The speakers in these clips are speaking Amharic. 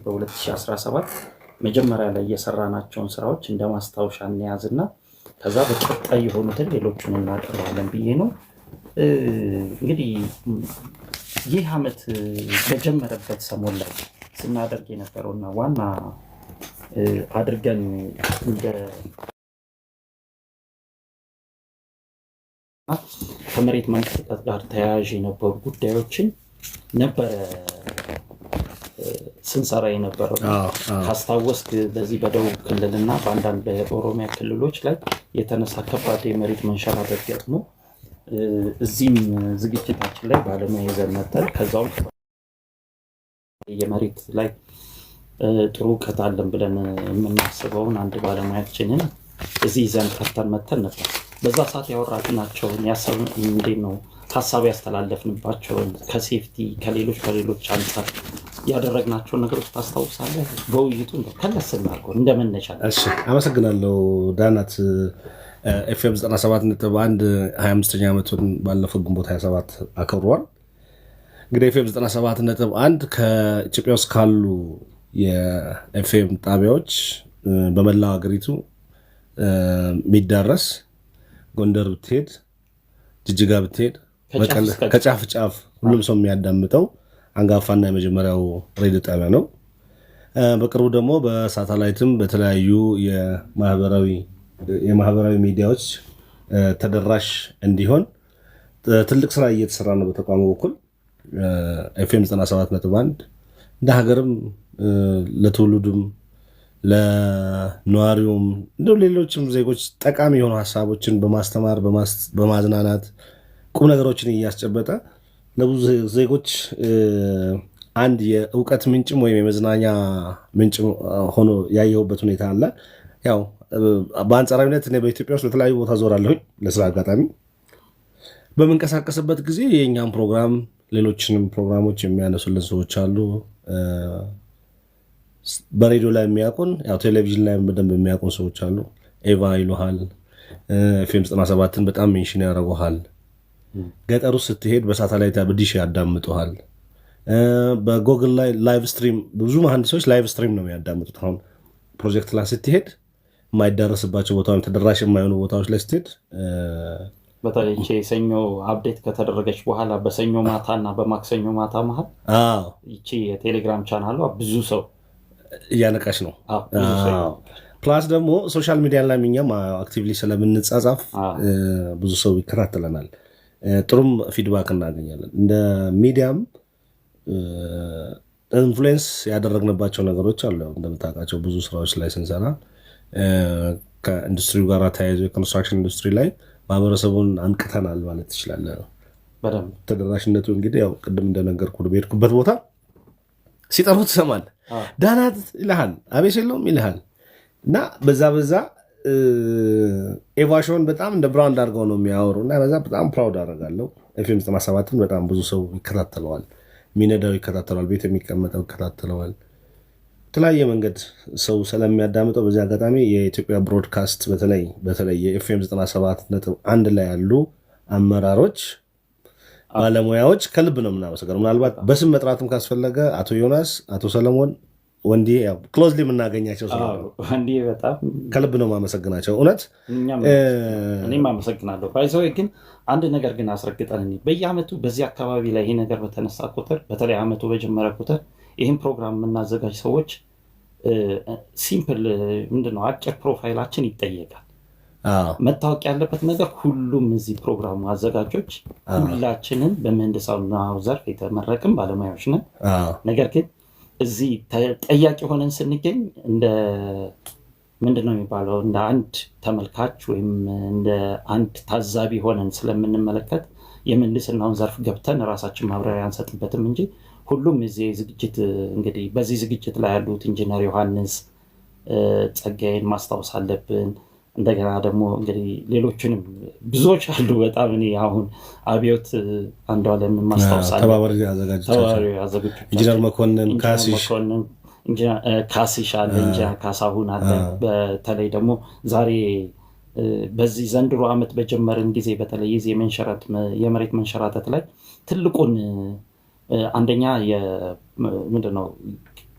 በ2017 መጀመሪያ ላይ የሰራናቸውን ስራዎች እንደማስታወሻ እንያዝና ከዛ በቀጣይ የሆኑትን ሌሎቹን እናቀርባለን ብዬ ነው። እንግዲህ ይህ ዓመት በጀመረበት ሰሞን ላይ ስናደርግ የነበረውና ዋና አድርገን እንደ ከመሬት መንቀጥቀጥ ጋር ተያያዥ የነበሩ ጉዳዮችን ነበረ ስንሰራ የነበረው። ካስታወስክ በዚህ በደቡብ ክልልና በአንዳንድ በኦሮሚያ ክልሎች ላይ የተነሳ ከባድ የመሬት መንሸራተት ገጥሞ እዚህም ዝግጅታችን ላይ ባለሙያ ይዘን መጥተን ከዛው የመሬት ላይ ጥሩ እውቀት አለን ብለን የምናስበውን አንድ ባለሙያችንን እዚህ ይዘን ጠርተን መጥተን ነበር። በዛ ሰዓት ያወራናቸውን እንዴት ነው ሀሳብ ያስተላለፍንባቸውን ከሴፍቲ ከሌሎች አንጻር ያደረግናቸውን ነገሮች ታስታውሳለህ? በውይይቱ ከለስ እናድርገው እንደመነሻ። እሺ፣ አመሰግናለሁ ዳናት። ኤፍኤም 97.1 25ኛ ዓመቱን ባለፈው ግንቦት 27 አከብሯል። እንግዲህ ኤፍኤም 97.1 ከኢትዮጵያ ውስጥ ካሉ የኤፍኤም ጣቢያዎች በመላው ሀገሪቱ የሚዳረስ ጎንደር ብትሄድ፣ ጅጅጋ ብትሄድ፣ ከጫፍ ጫፍ ሁሉም ሰው የሚያዳምጠው አንጋፋና የመጀመሪያው ሬዲዮ ጣቢያ ነው። በቅርቡ ደግሞ በሳተላይትም በተለያዩ የማህበራዊ ሚዲያዎች ተደራሽ እንዲሆን ትልቅ ስራ እየተሰራ ነው በተቋሙ በኩል። ኤፍኤም 97.1 እንደ ሀገርም ለትውልዱም ለነዋሪውም እንደ ሌሎችም ዜጎች ጠቃሚ የሆኑ ሀሳቦችን በማስተማር በማዝናናት ቁም ነገሮችን እያስጨበጠ ለብዙ ዜጎች አንድ የእውቀት ምንጭም ወይም የመዝናኛ ምንጭ ሆኖ ያየሁበት ሁኔታ አለ። ያው በአንጻራዊነት እኔ በኢትዮጵያ ውስጥ በተለያዩ ቦታ ዞራለሁኝ ለስራ አጋጣሚ። በምንቀሳቀስበት ጊዜ የእኛም ፕሮግራም ሌሎችንም ፕሮግራሞች የሚያነሱልን ሰዎች አሉ። በሬዲዮ ላይ የሚያውቁን፣ ያው ቴሌቪዥን ላይ በደንብ የሚያውቁን ሰዎች አሉ። ኤቫ ይሉሃል፣ ኤፍኤም 97ን በጣም ሜንሽን ያደርጉሃል። ገጠሩ ስትሄድ በሳተላይት በዲሽ ያዳምጡሃል። በጎግል ላይ ላይቭ ስትሪም፣ ብዙ መሐንዲሶች ላይቭ ስትሪም ነው የሚያዳምጡት። አሁን ፕሮጀክት ላይ ስትሄድ የማይዳረስባቸው ቦታዎች፣ ተደራሽ የማይሆኑ ቦታዎች ላይ ስትሄድ በተለይ ሰኞ አፕዴት ከተደረገች በኋላ በሰኞ ማታ እና በማክሰኞ ማታ መሀል ይቺ የቴሌግራም ቻናሏ ብዙ ሰው እያነቃች ነው። ፕላስ ደግሞ ሶሻል ሚዲያ ላይ እኛም አክቲቭሊ ስለምንጻጻፍ ብዙ ሰው ይከታተለናል። ጥሩም ፊድባክ እናገኛለን። እንደ ሚዲያም ኢንፍሉዌንስ ያደረግንባቸው ነገሮች አሉ። እንደምታውቃቸው ብዙ ስራዎች ላይ ስንሰራ ከኢንዱስትሪው ጋር ተያይዞ የኮንስትራክሽን ኢንዱስትሪ ላይ ማህበረሰቡን አንቅተናል ማለት ትችላለህ። ተደራሽነቱ እንግዲህ ያው ቅድም እንደነገርኩህ በሄድኩበት ቦታ ሲጠሩ ትሰማለህ። ዳናት ይልሃል፣ አቤት የለውም ይልሃል። እና በዛ ኤቫሾን በጣም እንደ ብራንድ አድርገው ነው የሚያወሩ እና በዛ በጣም ፕራውድ አደርጋለሁ። ኤፍኤም 97ን በጣም ብዙ ሰው ይከታተለዋል። ሚነዳው ይከታተለዋል፣ ቤት የሚቀመጠው ይከታተለዋል። የተለያየ መንገድ ሰው ስለሚያዳምጠው በዚህ አጋጣሚ የኢትዮጵያ ብሮድካስት በተለይ የኤፍኤም 97.1 ላይ ያሉ አመራሮች፣ ባለሙያዎች ከልብ ነው የምናመሰግነው። ምናልባት በስም መጥራትም ካስፈለገ አቶ ዮናስ፣ አቶ ሰለሞን ወንዲ ክሎዝሊ የምናገኛቸው ወንዲ በጣም ከልብ ነው የማመሰግናቸው። እውነት እኔም አመሰግናለሁ። ባይዘው ግን አንድ ነገር ግን አስረግጠን በየአመቱ በዚህ አካባቢ ላይ ይሄ ነገር በተነሳ ቁጥር በተለይ አመቱ በጀመረ ቁጥር ይህን ፕሮግራም የምናዘጋጅ ሰዎች ሲምፕል ምንድነው አጭር ፕሮፋይላችን ይጠየቃል። መታወቅ ያለበት ነገር ሁሉም እዚህ ፕሮግራሙ አዘጋጆች ሁላችንን በምህንድስናው ዘርፍ የተመረቅን ባለሙያዎች ነን። ነገር ግን እዚህ ተጠያቂ ሆነን ስንገኝ እንደ ምንድነው የሚባለው እንደ አንድ ተመልካች ወይም እንደ አንድ ታዛቢ ሆነን ስለምንመለከት የምህንድስናውን ዘርፍ ገብተን ራሳችን ማብራሪያ አንሰጥበትም እንጂ ሁሉም እዚህ ዝግጅት እንግዲህ በዚህ ዝግጅት ላይ ያሉት ኢንጂነር ዮሐንስ ጸጋዬን ማስታወስ አለብን። እንደገና ደግሞ እንግዲህ ሌሎችንም ብዙዎች አሉ። በጣም እኔ አሁን አብዮት አንዷለም ማስታወስ አለብን። ተባባሪ አዘጋጆች ኢንጂነር መኮንን ካሲሽ አለ፣ ኢንጂነር ካሳሁን አለ። በተለይ ደግሞ ዛሬ በዚህ ዘንድሮ ዓመት በጀመርን ጊዜ በተለይ የመሬት መንሸራተት ላይ ትልቁን አንደኛ ምንድነው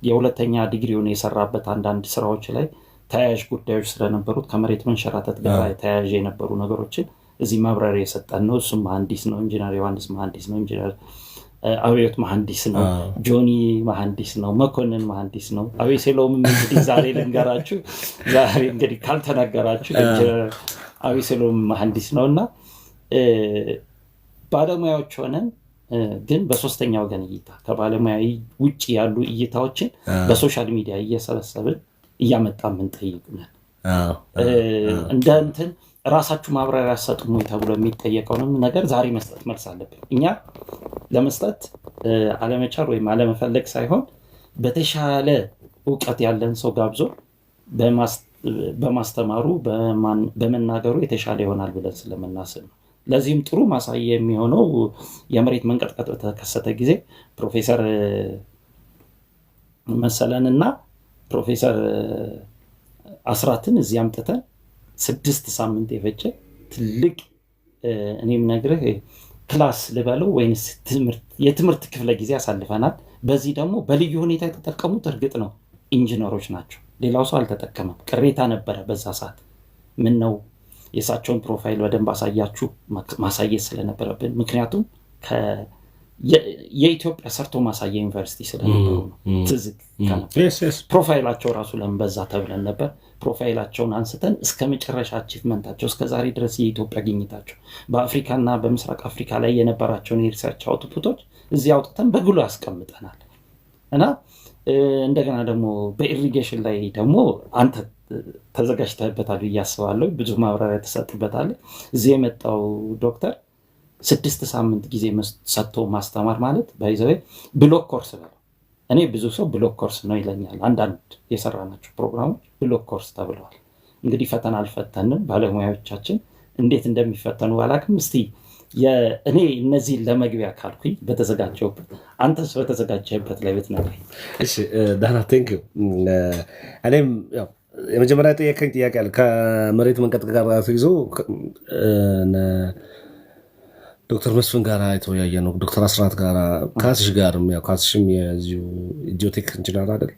የሁለተኛ ዲግሪውን የሰራበት አንዳንድ ስራዎች ላይ ተያያዥ ጉዳዮች ስለነበሩት ከመሬት መንሸራተት ጋር ተያያዥ የነበሩ ነገሮችን እዚህ ማብራሪያ የሰጠን ነው። እሱም መሐንዲስ ነው። ኢንጂነር ዮሐንስ መሐንዲስ ነው። ኢንጂነር አብዮት መሐንዲስ ነው። ጆኒ መሐንዲስ ነው። መኮንን መሐንዲስ ነው። አቤሴሎም እንግዲህ ዛሬ ልንገራችሁ፣ ዛሬ እንግዲህ ካልተነገራችሁ ኢንጂነር አቤሴሎም መሐንዲስ ነው እና ባለሙያዎች ሆነን ግን በሶስተኛ ወገን እይታ ከባለሙያ ውጭ ያሉ እይታዎችን በሶሻል ሚዲያ እየሰበሰብን እያመጣ የምንጠይቅ ነን። እንደ እንትን ራሳችሁ ማብራሪያ ሰጡም ተብሎ የሚጠየቀውንም ነገር ዛሬ መስጠት መልስ አለብን። እኛ ለመስጠት አለመቻል ወይም አለመፈለግ ሳይሆን በተሻለ እውቀት ያለን ሰው ጋብዞ በማስተማሩ በመናገሩ የተሻለ ይሆናል ብለን ስለምናስብ ነው። ለዚህም ጥሩ ማሳያ የሚሆነው የመሬት መንቀጥቀጥ በተከሰተ ጊዜ ፕሮፌሰር መሰለን እና ፕሮፌሰር አስራትን እዚህ አምጥተን 6 ሳምንት የፈጀ ትልቅ እኔም ነግርህ ክላስ ልበለው ወይንስ የትምህርት ክፍለ ጊዜ አሳልፈናል። በዚህ ደግሞ በልዩ ሁኔታ የተጠቀሙት እርግጥ ነው ኢንጂነሮች ናቸው። ሌላው ሰው አልተጠቀመም። ቅሬታ ነበረ በዛ ሰዓት። ምን ነው የእሳቸውን ፕሮፋይል በደንብ አሳያችሁ ማሳየት ስለነበረብን፣ ምክንያቱም የኢትዮጵያ ሰርቶ ማሳያ ዩኒቨርሲቲ ስለነበሩ ነው። ትዝግ ፕሮፋይላቸው ራሱ ለምን በዛ ተብለን ነበር። ፕሮፋይላቸውን አንስተን እስከ መጨረሻ አቺቭመንታቸው እስከ ዛሬ ድረስ የኢትዮጵያ ግኝታቸው በአፍሪካና በምስራቅ አፍሪካ ላይ የነበራቸውን የሪሰርች አውትፑቶች እዚህ አውጥተን በግሉ ያስቀምጠናል እና እንደገና ደግሞ በኢሪጌሽን ላይ ደግሞ አንተ ተዘጋጅተህበታል ብዬ አስባለሁ። ብዙ ማብራሪያ ተሰጥበታል። እዚህ የመጣው ዶክተር 6 ሳምንት ጊዜ ሰጥቶ ማስተማር ማለት ባይዘው ብሎክ ኮርስ ነው። እኔ ብዙ ሰው ብሎክ ኮርስ ነው ይለኛል። አንዳንድ የሰራናቸው ፕሮግራሞች ብሎክ ኮርስ ተብለዋል። እንግዲህ ፈተና አልፈተንም። ባለሙያዎቻችን እንዴት እንደሚፈተኑ ባላቅም እስቲ እኔ እነዚህን ለመግቢያ ካልኩኝ በተዘጋጀሁበት አንተስ በተዘጋጀህበት ላይ ብትነግረኝ። እሺ ዳና ቴንክ ዩ። እኔም የመጀመሪያ ጠየቀኝ ጥያቄ አለ ከመሬት መንቀጥቀጥ ጋር ተይዞ ዶክተር መስፍን ጋር የተወያየ ነው። ዶክተር አስራት ጋር ካስሽ ጋርም ካስሽም የዚሁ ጂኦቴክ ኢንጂነር አይደል?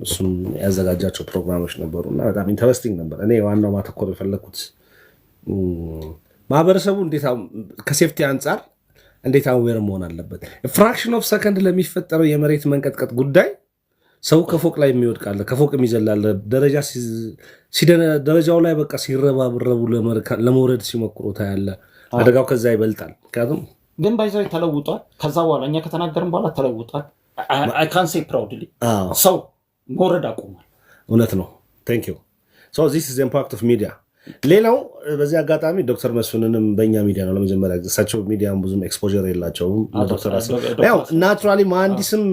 እሱም ያዘጋጃቸው ፕሮግራሞች ነበሩ እና በጣም ኢንተረስቲንግ ነበር። እኔ ዋናው ማተኮር የፈለግኩት ማህበረሰቡ እንዴት ከሴፍቲ አንጻር እንዴት አዌር መሆን አለበት። ፍራክሽን ኦፍ ሰከንድ ለሚፈጠረው የመሬት መንቀጥቀጥ ጉዳይ ሰው ከፎቅ ላይ የሚወድቃለ፣ ከፎቅ የሚዘላለ፣ ደረጃው ላይ በቃ ሲረባብረቡ ለመውረድ ሲሞክሩ ታያለ። አደጋው ከዛ ይበልጣል። ምክንያቱም ግን ባይዘው ተለውጧል። ከዛ በኋላ እኛ ከተናገርን በኋላ ተለውጧል። አይ ካን ሴ ፕራውድሊ ሰው መውረድ አቁሟል። እውነት ነው። ቴንክ ዩ ሶ ዚስ ኢዝ ኢምፓክት ኦፍ ሚዲያ። ሌላው በዚህ አጋጣሚ ዶክተር መስፍንንም በእኛ ሚዲያ ነው ለመጀመሪያ ጊዜ እሳቸው ሚዲያም ብዙም ኤክስፖዠር የላቸውም። ያው ናቹራሊ መሐንዲስም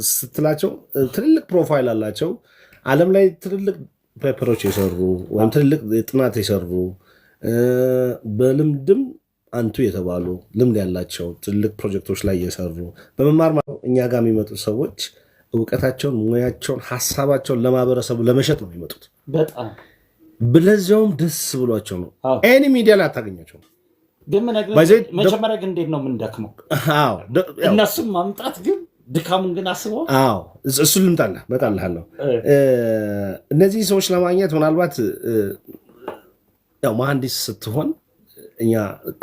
ስትላቸው ትልልቅ ፕሮፋይል አላቸው። ዓለም ላይ ትልልቅ ፔፐሮች የሰሩ ወይም ትልልቅ ጥናት የሰሩ በልምድም አንቱ የተባሉ ልምድ ያላቸው ትልቅ ፕሮጀክቶች ላይ የሰሩ በመማር እኛ ጋር የሚመጡ ሰዎች እውቀታቸውን፣ ሙያቸውን፣ ሀሳባቸውን ለማህበረሰቡ ለመሸጥ ነው የሚመጡት። በጣም ብለዚያውም ደስ ብሏቸው ነው። ኤኒ ሚዲያ ላይ አታገኛቸው። ግን መጀመሪያ ግን እንዴት ነው የምንደክመው? እነሱም ማምጣት ግን ድካሙን ግን አስበው። እሱን ልምጣለህ እመጣልሃለሁ። እነዚህ ሰዎች ለማግኘት ምናልባት ያው መሐንዲስ ስትሆን እኛ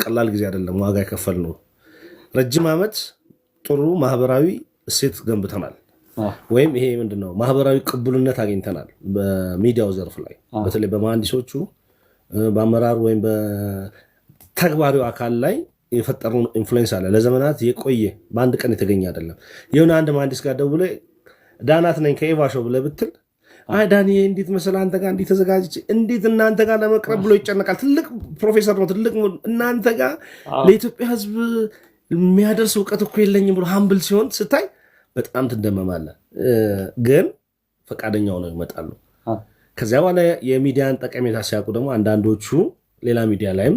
ቀላል ጊዜ አይደለም ዋጋ የከፈል ነው። ረጅም ዓመት ጥሩ ማህበራዊ እሴት ገንብተናል። ወይም ይሄ ምንድነው ማህበራዊ ቅቡልነት አግኝተናል። በሚዲያው ዘርፍ ላይ በተለይ በመሐንዲሶቹ በአመራር ወይም በተግባሪው አካል ላይ የፈጠረው ኢንፍሉዌንስ አለ። ለዘመናት የቆየ በአንድ ቀን የተገኘ አይደለም። የሆነ አንድ መሐንዲስ ጋር ደውለህ ዳናት ነኝ ከኤቫ ሾው ብለህ ብትል አይ ዳኒ እንዴት መሰለህ አንተ ጋር እንዴት ተዘጋጅቼ እንዴት እናንተ ጋር ለመቅረብ ብሎ ይጨነቃል። ትልቅ ፕሮፌሰር ነው፣ ትልቅ እናንተ ጋር ለኢትዮጵያ ሕዝብ የሚያደርስ እውቀት እኮ የለኝም ብሎ ሀምብል ሲሆን ስታይ በጣም ትደመማለህ። ግን ፈቃደኛ ሆነው ይመጣሉ። ከዚያ በኋላ የሚዲያን ጠቀሜታ ሲያውቁ ደግሞ አንዳንዶቹ ሌላ ሚዲያ ላይም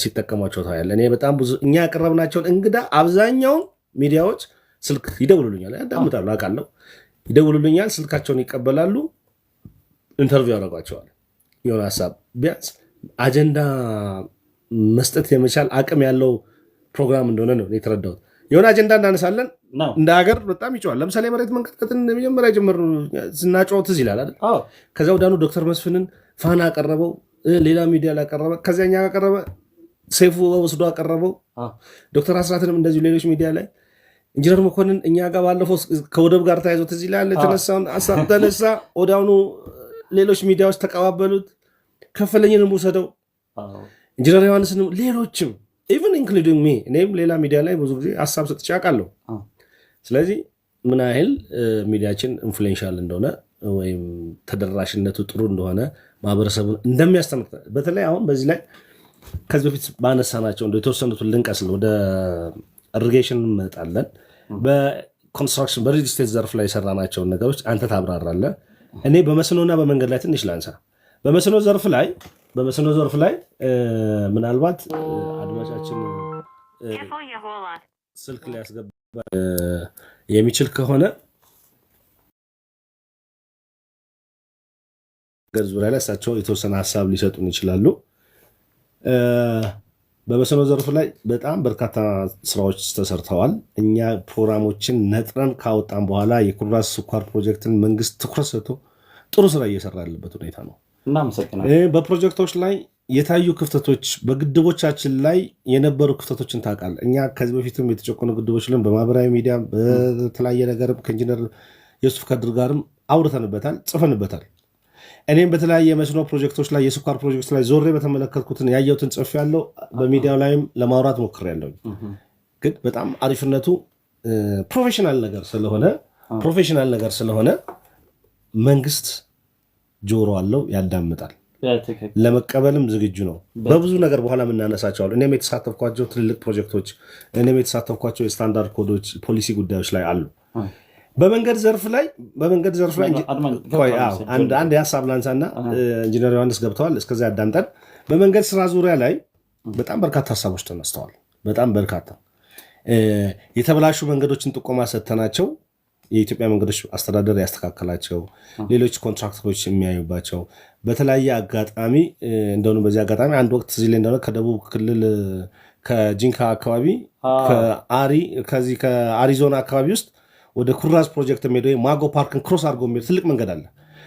ሲጠቀሟቸው ታያለህ። እኔ በጣም ብዙ እኛ ያቀረብናቸውን እንግዳ አብዛኛውን ሚዲያዎች ስልክ ይደውሉልኛል፣ ያዳምጣሉ፣ አውቃለሁ ይደውሉልኛል፣ ስልካቸውን ይቀበላሉ፣ ኢንተርቪው ያደርጓቸዋል። የሆነ ሀሳብ ቢያንስ አጀንዳ መስጠት የመቻል አቅም ያለው ፕሮግራም እንደሆነ ነው የተረዳሁት። የሆነ አጀንዳ እናነሳለን እንደ ሀገር በጣም ይጮሃል። ለምሳሌ መሬት መንቀጥቀጥን መጀመሪያ ጀመሩ ስናጮህ ትዝ ይላል አይደል? ከዛ ወዳኑ ዶክተር መስፍንን ፋና አቀረበው፣ ሌላ ሚዲያ ላይ አቀረበ፣ ከዚያኛ አቀረበ፣ ሰይፉ ወስዶ አቀረበው፣ ዶክተር አስራትንም እንደዚሁ ሌሎች ሚዲያ ላይ ኢንጂነር መኮንን እኛ ጋር ባለፈው ከወደብ ጋር ተያይዞ ትዝ ይላል የተነሳውን ሀሳብ ተነሳ። ወዳኑ ሌሎች ሚዲያዎች ተቀባበሉት። ከፈለኝንም ውሰደው ኢንጂነር ዮሐንስንም ሌሎችም ኢቨን ኢንክሉዲንግ ሚ እኔም ሌላ ሚዲያ ላይ ብዙ ጊዜ ሀሳብ ሰጥቼ አውቃለሁ። ስለዚህ ምን ያህል ሚዲያችን ኢንፍሉዌንሻል እንደሆነ ወይም ተደራሽነቱ ጥሩ እንደሆነ ማህበረሰቡን እንደሚያስተምር በተለይ አሁን በዚህ ላይ ከዚህ በፊት ባነሳናቸው እንደ የተወሰኑትን ልንቀስል ወደ ኢሪጌሽን እንመጣለን። በኮንስትራክሽን በሪል ስቴት ዘርፍ ላይ የሰራናቸውን ነገሮች አንተ ታብራራለህ። እኔ በመስኖና በመንገድ ላይ ትንሽ ላንሳ። በመስኖ ዘርፍ ላይ ምናልባት አድማጫችን ስልክ ሊያስገባ የሚችል ከሆነ ዙሪያ ላይ እሳቸው የተወሰነ ሀሳብ ሊሰጡን ይችላሉ። በመስኖ ዘርፍ ላይ በጣም በርካታ ስራዎች ተሰርተዋል። እኛ ፕሮግራሞችን ነጥረን ካወጣን በኋላ የኩራዝ ስኳር ፕሮጀክትን መንግስት ትኩረት ሰጥቶ ጥሩ ስራ እየሰራ ያለበት ሁኔታ ነው። በፕሮጀክቶች ላይ የታዩ ክፍተቶች፣ በግድቦቻችን ላይ የነበሩ ክፍተቶችን ታውቃለህ። እኛ ከዚህ በፊትም የተጨቆኑ ግድቦች ልን በማህበራዊ ሚዲያ በተለያየ ነገርም ከኢንጂነር ዮሱፍ ከድር ጋርም አውርተንበታል፣ ጽፈንበታል። እኔም በተለያየ የመስኖ ፕሮጀክቶች ላይ የስኳር ፕሮጀክቶች ላይ ዞሬ በተመለከትኩትን ያየሁትን ጽፍ ያለው በሚዲያው ላይም ለማውራት ሞክሬያለሁ። ግን በጣም አሪፍነቱ ፕሮፌሽናል ነገር ስለሆነ መንግስት ጆሮ አለው፣ ያዳምጣል፣ ለመቀበልም ዝግጁ ነው። በብዙ ነገር በኋላ የምናነሳቸዋል። እኔም የተሳተፍኳቸው ትልልቅ ፕሮጀክቶች፣ እኔም የተሳተፍኳቸው የስታንዳርድ ኮዶች፣ ፖሊሲ ጉዳዮች ላይ አሉ። በመንገድ ዘርፍ ላይ አንድ የሀሳብ ላንሳና ኢንጂነር ዮሐንስ ገብተዋል። እስከዚያ ያዳምጠን። በመንገድ ስራ ዙሪያ ላይ በጣም በርካታ ሀሳቦች ተነስተዋል። በጣም በርካታ የተበላሹ መንገዶችን ጥቆማ ሰጥተናቸው የኢትዮጵያ መንገዶች አስተዳደር ያስተካከላቸው፣ ሌሎች ኮንትራክተሮች የሚያዩባቸው በተለያየ አጋጣሚ እንደሆነ በዚህ አጋጣሚ አንድ ወቅት እዚህ ላይ እንደሆነ ከደቡብ ክልል ከጂንካ አካባቢ ከዚህ ከአሪዞና አካባቢ ውስጥ ወደ ኩራዝ ፕሮጀክት የሚሄደው ማጎ ፓርክን ክሮስ አድርጎ የሚሄድ ትልቅ መንገድ አለ።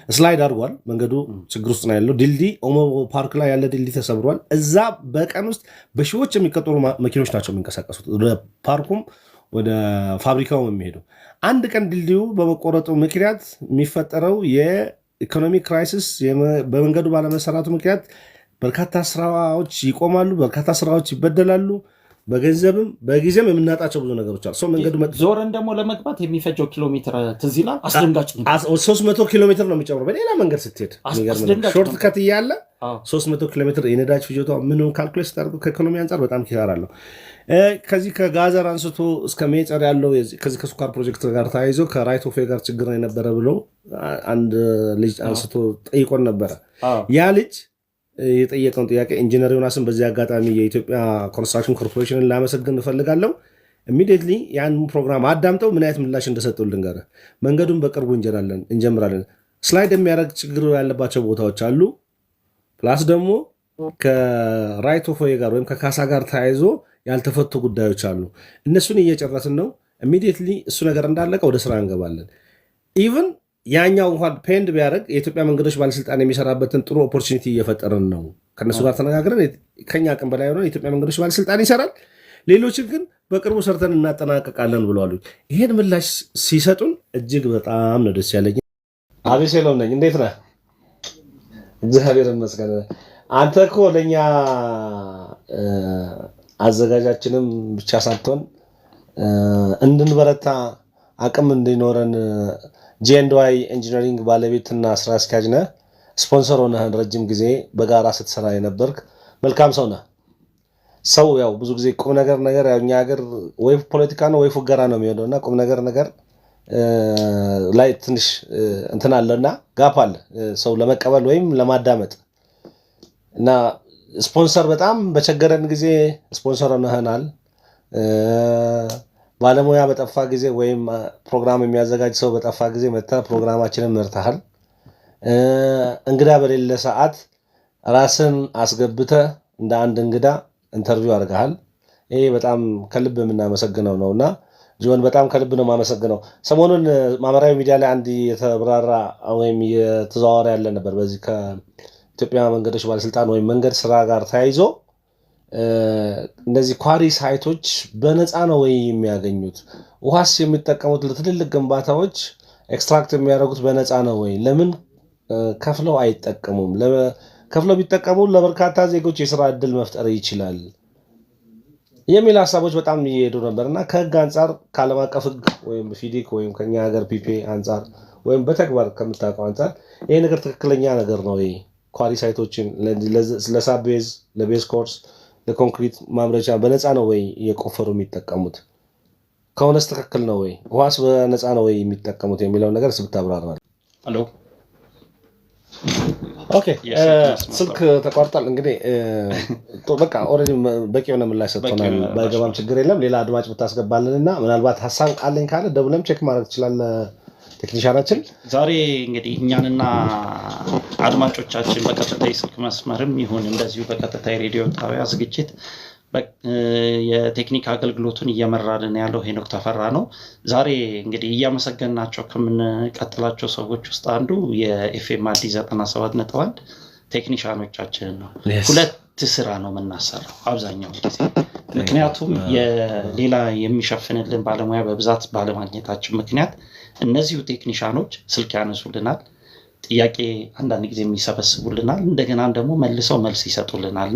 ስላይድ አድርጓል። መንገዱ ችግር ውስጥ ነው ያለው። ድልድይ ኦሞ ፓርክ ላይ ያለ ድልድይ ተሰብሯል። እዛ በቀን ውስጥ በሺዎች የሚቀጠሩ መኪኖች ናቸው የሚንቀሳቀሱት ወደ ፓርኩም ወደ ፋብሪካው የሚሄደው። አንድ ቀን ድልድዩ በመቆረጡ ምክንያት የሚፈጠረው የኢኮኖሚ ክራይሲስ በመንገዱ ባለመሰራቱ ምክንያት በርካታ ስራዎች ይቆማሉ፣ በርካታ ስራዎች ይበደላሉ። በገንዘብም በጊዜም የምናጣቸው ብዙ ነገሮች አሉ። መንገዱ ዞረን ደግሞ ለመግባት የሚፈጀው ኪሎ ሜትር ትዝ ይላል። አስደንጋጭ 300 ኪሎ ሜትር ነው የሚጨምረው። በሌላ መንገድ ስትሄድ ሾርት ከት እያለ 300 ኪሎ ሜትር የነዳጅ ፍጆታ ምንም ካልኩሌት ስታደርጉ ከኢኮኖሚ አንጻር በጣም ኪሳራ አለው። ከዚህ ከጋዘር አንስቶ እስከ ሜጨር ያለው ከዚህ ከስኳር ፕሮጀክት ጋር ተያይዞ ከራይት ኦፍ ዌይ ጋር ችግር የነበረ ብሎ አንድ ልጅ አንስቶ ጠይቆን ነበረ። ያ ልጅ የጠየቀውን ጥያቄ ኢንጂነር ዮናስን በዚህ አጋጣሚ የኢትዮጵያ ኮንስትራክሽን ኮርፖሬሽንን ላመሰግን እፈልጋለሁ። ኢሚዲየትሊ ያን ፕሮግራም አዳምጠው ምን አይነት ምላሽ እንደሰጠው ልንገርህ። መንገዱን በቅርቡ እንጀምራለን። ስላይድ የሚያደርግ ችግር ያለባቸው ቦታዎች አሉ። ፕላስ ደግሞ ከራይት ኦፍ ዌይ ጋር ወይም ከካሳ ጋር ተያይዞ ያልተፈቱ ጉዳዮች አሉ። እነሱን እየጨረስን ነው። ኢሚዲየትሊ እሱ ነገር እንዳለቀ ወደ ስራ እንገባለን። ኢቭን ያኛው እንኳን ፔንድ ቢያደርግ የኢትዮጵያ መንገዶች ባለስልጣን የሚሰራበትን ጥሩ ኦፖርቹኒቲ እየፈጠርን ነው። ከነሱ ጋር ተነጋግረን ከኛ አቅም በላይ ሆነ የኢትዮጵያ መንገዶች ባለስልጣን ይሰራል። ሌሎችን ግን በቅርቡ ሰርተን እናጠናቀቃለን ብለዋል። ይህን ምላሽ ሲሰጡን እጅግ በጣም ነው ደስ ያለኝ። አቤሴሎም ነኝ። እንዴት ነህ? እግዚአብሔር ይመስገን። አንተ እኮ ለእኛ አዘጋጃችንም ብቻ ሳትሆን እንድንበረታ አቅም እንዲኖረን ጂ&ዋይ ኢንጂነሪንግ ባለቤትና ስራ አስኪያጅ ነህ። ስፖንሰር ሆነህን ረጅም ጊዜ በጋራ ስትሰራ የነበርክ መልካም ሰው ነህ። ሰው ያው ብዙ ጊዜ ቁም ነገር ያው እኛ ሀገር ወይ ፖለቲካ ነው ወይ ፉገራ ነው የሚሆነው እና ቁም ነገር ላይ ትንሽ እንትን አለና ጋፕ አለ ሰው ለመቀበል ወይም ለማዳመጥ እና ስፖንሰር በጣም በቸገረን ጊዜ ስፖንሰር ሆነህናል። ባለሙያ በጠፋ ጊዜ ወይም ፕሮግራም የሚያዘጋጅ ሰው በጠፋ ጊዜ መጥተህ ፕሮግራማችንን መርተሃል። እንግዳ በሌለ ሰዓት ራስን አስገብተህ እንደ አንድ እንግዳ ኢንተርቪው አድርገሃል። ይሄ በጣም ከልብ የምናመሰግነው ነውና ጆን በጣም ከልብ ነው የማመሰግነው። ሰሞኑን ማህበራዊ ሚዲያ ላይ አንድ የተብራራ ወይም የተዘዋወረ ያለ ነበር በዚህ ከኢትዮጵያ መንገዶች ባለስልጣን ወይም መንገድ ስራ ጋር ተያይዞ እነዚህ ኳሪ ሳይቶች በነፃ ነው ወይ የሚያገኙት? ውሃስ የሚጠቀሙት ለትልልቅ ግንባታዎች ኤክስትራክት የሚያደርጉት በነፃ ነው ወይ? ለምን ከፍለው አይጠቀሙም? ከፍለው ቢጠቀሙ ለበርካታ ዜጎች የስራ እድል መፍጠር ይችላል የሚል ሀሳቦች በጣም እየሄዱ ነበር እና ከህግ አንጻር ከዓለም አቀፍ ህግ ወይም ፊዲክ ወይም ከኛ ሀገር ፒፒ አንጻር ወይም በተግባር ከምታውቀው አንጻር ይሄ ነገር ትክክለኛ ነገር ነው ወይ? ኳሪ ሳይቶችን ለሳቤዝ ለቤዝ ኮርስ ለኮንክሪት ማምረቻ በነፃ ነው ወይ እየቆፈሩ የሚጠቀሙት? ከሆነስ ትክክል ነው ወይ? ውሃስ በነፃ ነው ወይ የሚጠቀሙት የሚለው ነገር ስብታብራራል። ሄሎ ኦኬ፣ ስልክ ተቋርጧል። እንግዲህ በቃ ኦልሬዲ በቂ የሆነ ምላሽ ሰጥቶናል። ባይገባም ችግር የለም። ሌላ አድማጭ ብታስገባልንና ምናልባት ሀሳብ አለኝ ካለ ደውለም ቼክ ማድረግ ትችላለህ ቴክኒሻናችን። ዛሬ እንግዲህ እኛንና አድማጮቻችን በቀጥታ የስልክ መስመርም ይሁን እንደዚሁ በቀጥታ የሬዲዮ ጣቢያ ዝግጅት የቴክኒክ አገልግሎቱን እየመራልን ያለው ሄኖክ ተፈራ ነው። ዛሬ እንግዲህ እያመሰገንናቸው ከምንቀጥላቸው ሰዎች ውስጥ አንዱ የኤፍኤም አዲስ 97.1 ቴክኒሻኖቻችን ነው። ሁለት ስራ ነው የምናሰራው አብዛኛው ጊዜ፣ ምክንያቱም የሌላ የሚሸፍንልን ባለሙያ በብዛት ባለማግኘታችን ምክንያት እነዚሁ ቴክኒሻኖች ስልክ ያነሱልናል፣ ጥያቄ አንዳንድ ጊዜ የሚሰበስቡልናል፣ እንደገና ደግሞ መልሰው መልስ ይሰጡልናል።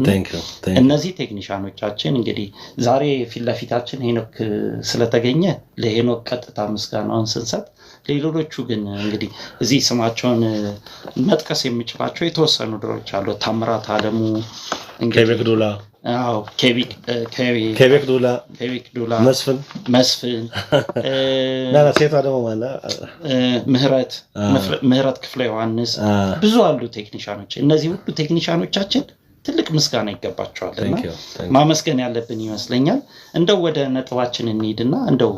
እነዚህ ቴክኒሻኖቻችን እንግዲህ ዛሬ ፊት ለፊታችን ሄኖክ ስለተገኘ ለሄኖክ ቀጥታ ምስጋናውን ስንሰጥ፣ ሌሎቹ ግን እንግዲህ እዚህ ስማቸውን መጥቀስ የሚችላቸው የተወሰኑ ድሮች አሉ። ታምራት አለሙ፣ ኬቤክ ዱላ፣ ኬቤክ ዱላ፣ መስፍን ሴቷ ደግሞ ምህረት ክፍለ ዮሐንስ፣ ብዙ አሉ ቴክኒሻኖች። እነዚህ ሁሉ ቴክኒሻኖቻችን ትልቅ ምስጋና ይገባቸዋል እና ማመስገን ያለብን ይመስለኛል። እንደው ወደ ነጥባችን እንሂድና እንደው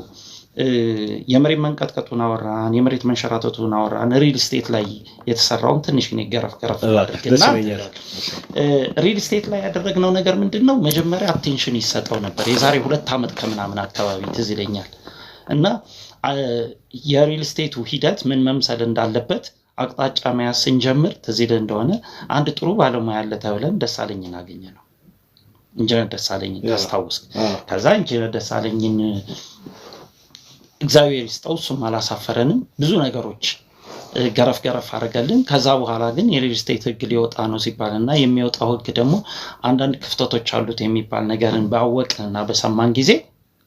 የመሬት መንቀጥቀጡን አወራን፣ የመሬት መንሸራተቱን አወራን፣ ሪል ስቴት ላይ የተሰራውን ትንሽ ገረፍ አድርገና ሪል ስቴት ላይ ያደረግነው ነገር ምንድነው? መጀመሪያ አቴንሽን ይሰጠው ነበር። የዛሬ 2 ዓመት ከምናምን አካባቢ ትዝ ይለኛል እና የሪል ስቴቱ ሂደት ምን መምሰል እንዳለበት አቅጣጫ መያዝ ስንጀምር ትዝ ይል እንደሆነ አንድ ጥሩ ባለሙያ ያለ ተብለን ደሳለኝን አገኘ ነው። ኢንጂነር ደሳለኝን ታስታውስ? ከዛ ኢንጂነር ደሳለኝን እግዚአብሔር ይስጠው፣ እሱም አላሳፈረንም። ብዙ ነገሮች ገረፍ አደረገልን። ከዛ በኋላ ግን የሪል ስቴት ህግ ሊወጣ ነው ሲባልና የሚወጣው ህግ ደግሞ አንዳንድ ክፍተቶች አሉት የሚባል ነገርን ባወቅንና በሰማን ጊዜ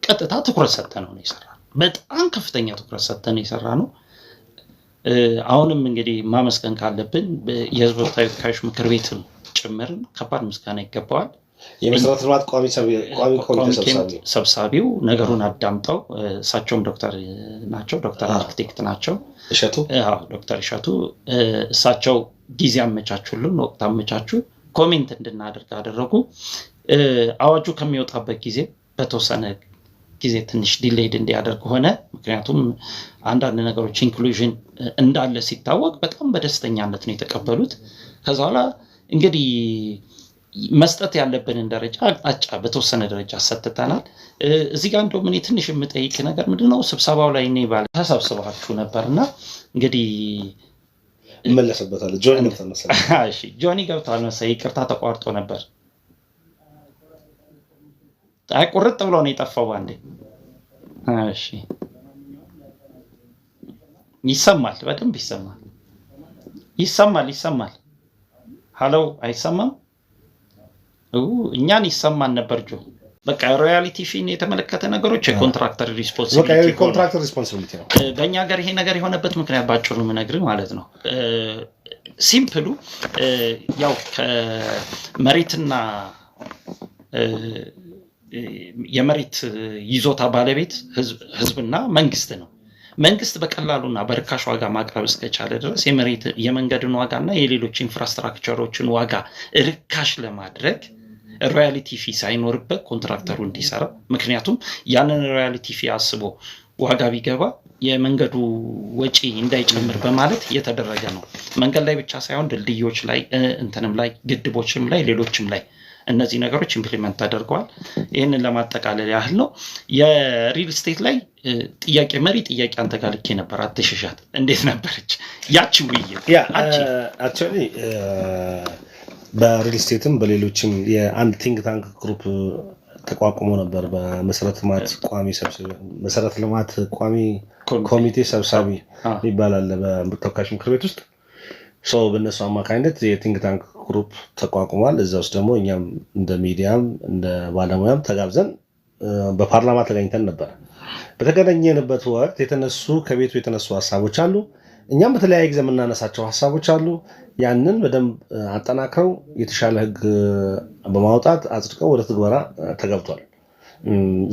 ቀጥታ ትኩረት ሰጥተነው ነው የሰራነው። በጣም ከፍተኛ ትኩረት ሰጥተነው የሰራነው። አሁንም እንግዲህ ማመስገን ካለብን የህዝብ ተወካዮች ምክር ቤትም ጭምር ከባድ ምስጋና ይገባዋል። የመሰረተ ልማት ቋሚ ኮሚቴ ሰብሳቢው ነገሩን አዳምጠው፣ እሳቸውም ዶክተር ናቸው፣ ዶክተር አርክቴክት ናቸው፣ ዶክተር እሸቱ። እሳቸው ጊዜ አመቻቹልን፣ ወቅት አመቻቹ፣ ኮሜንት እንድናደርግ አደረጉ። አዋጁ ከሚወጣበት ጊዜ በተወሰነ ጊዜ ትንሽ ዲሌይድ እንዲያደርግ ሆነ። ምክንያቱም አንዳንድ ነገሮች ኢንክሉዥን እንዳለ ሲታወቅ በጣም በደስተኛነት ነው የተቀበሉት። ከዛ በኋላ እንግዲህ መስጠት ያለብንን ደረጃ አቅጣጫ በተወሰነ ደረጃ ሰጥተናል። እዚህ ጋር እንደው ምን ትንሽ የምጠይቅ ነገር ምንድነው፣ ስብሰባው ላይ እኔ ባለ ተሰብስባችሁ ነበርና እንግዲህ እመለስበታለሁ። ጆኒ ገብቷል መሰለኝ፣ ይቅርታ ተቋርጦ ነበር። አይ ቁርጥ ብሎ ነው የጠፋው አንዴ። እሺ ይሰማል፣ በደንብ ይሰማል። ሃሎ አይሰማም? እኛን ይሰማን ነበር ጆ። በቃ ሮያሊቲ ፊን የተመለከተ ነገሮች የኮንትራክተር ሪስፖንሲቢሊቲ ነው። በእኛ ሀገር ይሄ ነገር የሆነበት ምክንያት ባጭሩ የምነግርህ ማለት ነው። ሲምፕሉ ያው ከመሬትና የመሬት ይዞታ ባለቤት ህዝብና መንግስት ነው። መንግስት በቀላሉና በርካሽ ዋጋ ማቅረብ እስከቻለ ድረስ የመንገድን ዋጋና የሌሎች ኢንፍራስትራክቸሮችን ዋጋ ርካሽ ለማድረግ ሮያሊቲ ፊ ሳይኖርበት ኮንትራክተሩ እንዲሰራ፣ ምክንያቱም ያንን ሮያሊቲ ፊ አስቦ ዋጋ ቢገባ የመንገዱ ወጪ እንዳይጨምር በማለት የተደረገ ነው። መንገድ ላይ ብቻ ሳይሆን ድልድዮች ላይ፣ እንትንም ላይ፣ ግድቦችም ላይ፣ ሌሎችም ላይ እነዚህ ነገሮች ኢምፕሊመንት ተደርገዋል። ይህንን ለማጠቃለል ያህል ነው። የሪል ስቴት ላይ ጥያቄ አንተ ጋር ልኬ ነበር፣ አትሸሻት። እንዴት ነበረች ያቺ ውይይት? አክቹዋሊ በሪል ስቴትም በሌሎችም የአንድ ቲንክ ታንክ ግሩፕ ተቋቁሞ ነበር። በመሰረተ ልማት ቋሚ ኮሚቴ ሰብሳቢ ይባላል በተወካዮች ምክር ቤት ውስጥ። በእነሱ አማካኝነት የቲንክ ታንክ ግሩፕ ተቋቁሟል። እዛ ውስጥ ደግሞ እኛም እንደ ሚዲያም እንደ ባለሙያም ተጋብዘን በፓርላማ ተገኝተን ነበር። በተገናኘንበት ወቅት ከቤቱ የተነሱ ሀሳቦች አሉ። እኛም በተለያየ ጊዜ የምናነሳቸው ሀሳቦች አሉ። ያንን በደንብ አጠናክረው የተሻለ ህግ በማውጣት አጽድቀው ወደ ትግበራ ተገብቷል።